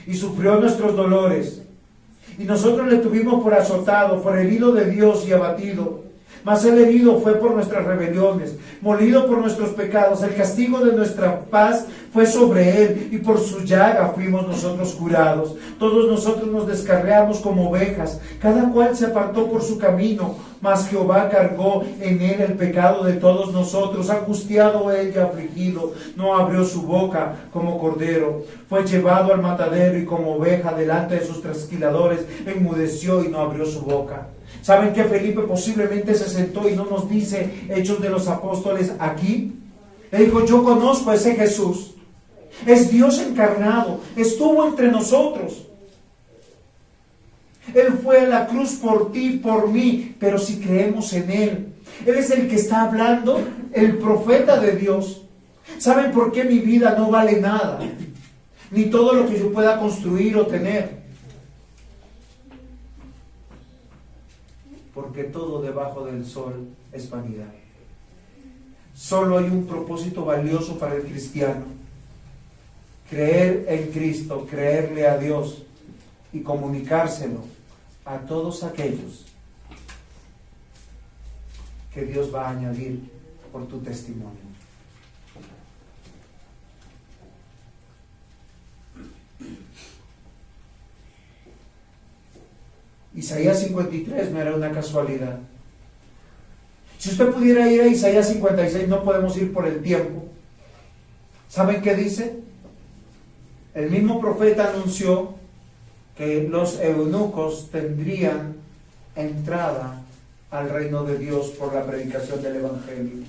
y sufrió nuestros dolores, y nosotros le tuvimos por azotado, por herido de Dios y abatido. Mas el herido fue por nuestras rebeliones, molido por nuestros pecados. El castigo de nuestra paz fue sobre él, y por su llaga fuimos nosotros curados. Todos nosotros nos descarriamos como ovejas, cada cual se apartó por su camino, mas Jehová cargó en él el pecado de todos nosotros. Angustiado él y afligido, no abrió su boca. Como cordero fue llevado al matadero, y como oveja delante de sus trasquiladores enmudeció y no abrió su boca. ¿Saben que Felipe posiblemente se sentó y no nos dice Hechos de los Apóstoles aquí? Le dijo, yo conozco a ese Jesús. Es Dios encarnado. Estuvo entre nosotros. Él fue a la cruz por ti, por mí. Pero si creemos en Él, Él es el que está hablando, el profeta de Dios. ¿Saben por qué mi vida no vale nada? Ni todo lo que yo pueda construir o tener. Porque todo debajo del sol es vanidad. Solo hay un propósito valioso para el cristiano: creer en Cristo, creerle a Dios y comunicárselo a todos aquellos que Dios va a añadir por tu testimonio. Isaías 53 no era una casualidad. Si usted pudiera ir a Isaías 56, no podemos ir por el tiempo. ¿Saben qué dice? El mismo profeta anunció que los eunucos tendrían entrada al reino de Dios por la predicación del Evangelio.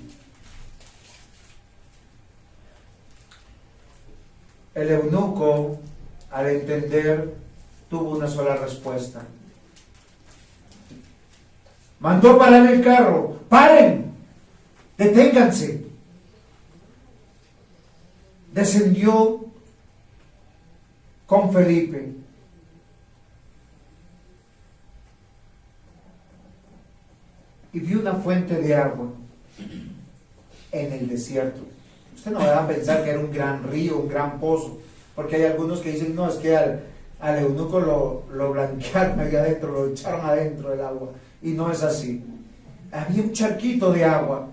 El eunuco, al entender, tuvo una sola respuesta. Mandó parar el carro. ¡Paren! ¡Deténganse! Descendió con Felipe. Y vio una fuente de agua en el desierto. Usted no va a pensar que era un gran río, un gran pozo, porque hay algunos que dicen, no, es que al eunuco lo blanquearon ahí adentro, lo echaron adentro del agua, y no es así. Había un charquito de agua.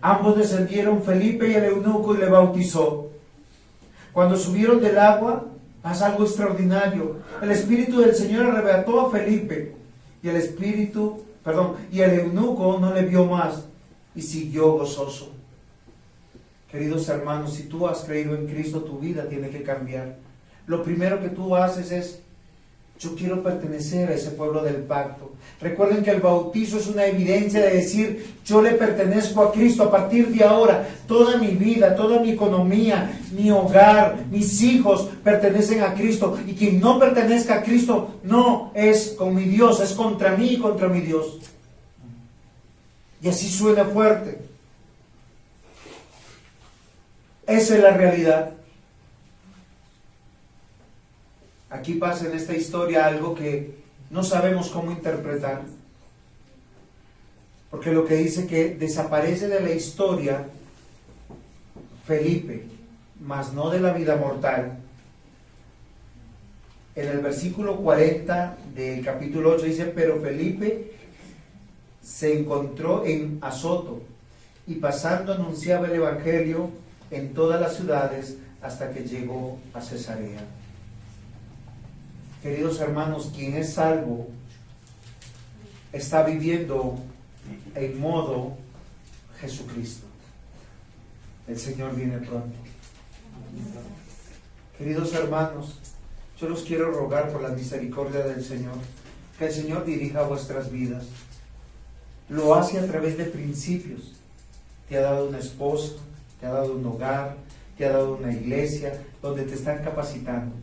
Ambos descendieron, Felipe y el eunuco, y le bautizó. Cuando subieron del agua, pasa algo extraordinario. El Espíritu del Señor arrebató a Felipe, y el eunuco no le vio más, y siguió gozoso. Queridos hermanos, si tú has creído en Cristo, tu vida tiene que cambiar. Lo primero que tú haces es: yo quiero pertenecer a ese pueblo del pacto. Recuerden que el bautizo es una evidencia de decir, yo le pertenezco a Cristo. A partir de ahora, toda mi vida, toda mi economía, mi hogar, mis hijos pertenecen a Cristo. Y quien no pertenezca a Cristo no es con mi Dios, es contra mí y contra mi Dios. Y así suena fuerte. Esa es la realidad. Aquí pasa en esta historia algo que no sabemos cómo interpretar. Porque lo que dice que desaparece de la historia Felipe, mas no de la vida mortal. En el versículo 40 del capítulo 8 dice, pero Felipe se encontró en Azoto y pasando anunciaba el evangelio en todas las ciudades hasta que llegó a Cesarea. Queridos hermanos, quien es salvo está viviendo en modo Jesucristo. El Señor viene pronto. Queridos hermanos, yo los quiero rogar por la misericordia del Señor, que el Señor dirija vuestras vidas. Lo hace a través de principios. Te ha dado una esposa, te ha dado un hogar, te ha dado una iglesia donde te están capacitando.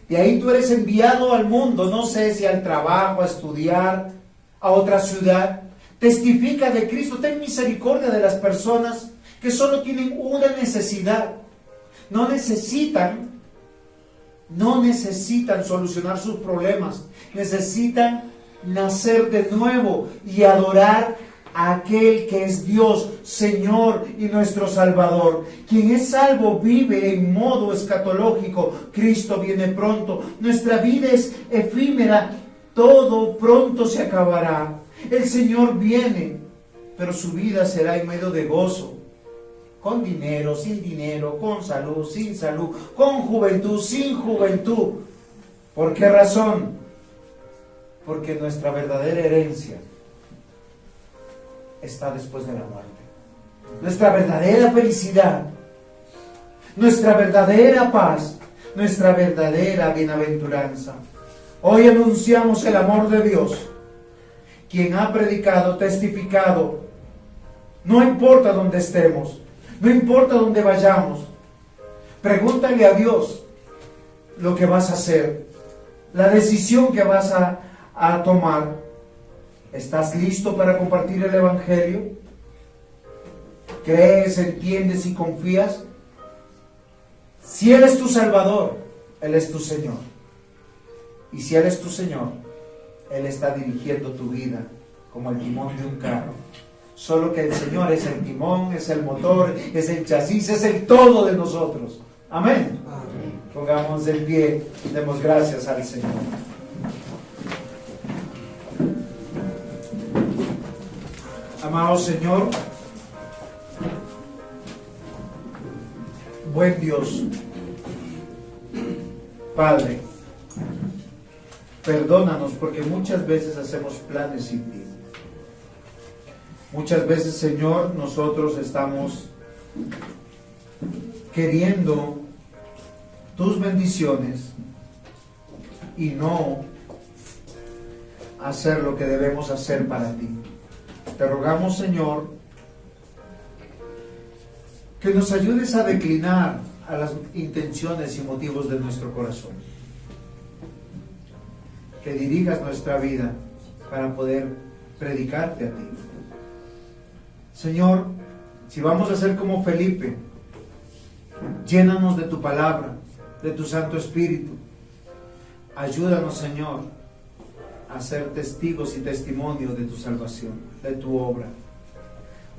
De ahí tú eres enviado al mundo, no sé si al trabajo, a estudiar, a otra ciudad. Testifica de Cristo, ten misericordia de las personas que solo tienen una necesidad. No necesitan solucionar sus problemas. Necesitan nacer de nuevo y adorar a aquel que es Dios, Señor y nuestro Salvador. Quien es salvo vive en modo escatológico. Cristo viene pronto. Nuestra vida es efímera. Todo pronto se acabará. El Señor viene, pero su vida será en medio de gozo. Con dinero, sin dinero, con salud, sin salud, con juventud, sin juventud. ¿Por qué razón? Porque nuestra verdadera herencia está después de la muerte. Nuestra verdadera felicidad, nuestra verdadera paz, nuestra verdadera bienaventuranza. Hoy anunciamos el amor de Dios, quien ha predicado, testificado. No importa dónde estemos, no importa dónde vayamos, pregúntale a Dios lo que vas a hacer, la decisión que vas a tomar. ¿Estás listo para compartir el Evangelio? ¿Crees, entiendes y confías? Si Él es tu Salvador, Él es tu Señor. Y si Él es tu Señor, Él está dirigiendo tu vida como el timón de un carro. Solo que el Señor es el timón, es el motor, es el chasis, es el todo de nosotros. Amén. Amén. Pongamos en pie, demos gracias al Señor. Amado Señor, buen Dios, Padre, perdónanos porque muchas veces hacemos planes sin ti. Muchas veces, Señor, nosotros estamos queriendo tus bendiciones y no hacer lo que debemos hacer para ti. Te rogamos, Señor, que nos ayudes a declinar a las intenciones y motivos de nuestro corazón. Que dirijas nuestra vida para poder predicarte a ti. Señor, si vamos a ser como Felipe, llénanos de tu palabra, de tu Santo Espíritu. Ayúdanos, Señor, a ser testigos y testimonios de tu salvación, de tu obra.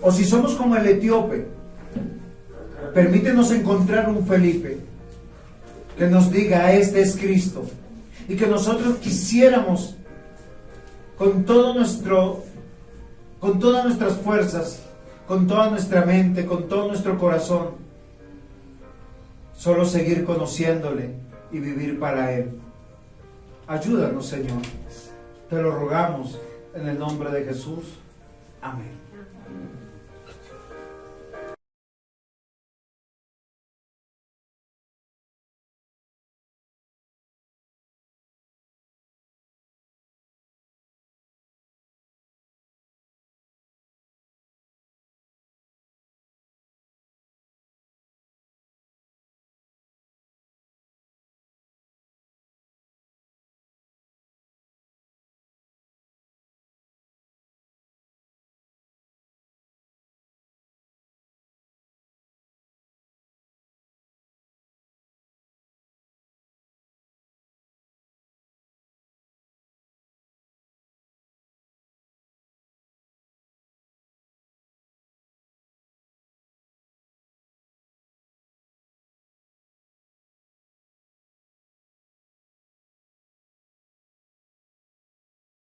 O si somos como el etíope, permítenos encontrar un Felipe que nos diga: este es Cristo. Y que nosotros quisiéramos con todas nuestras fuerzas, con toda nuestra mente, con todo nuestro corazón, solo seguir conociéndole y vivir para Él. Ayúdanos, Señor. Te lo rogamos en el nombre de Jesús. Amén.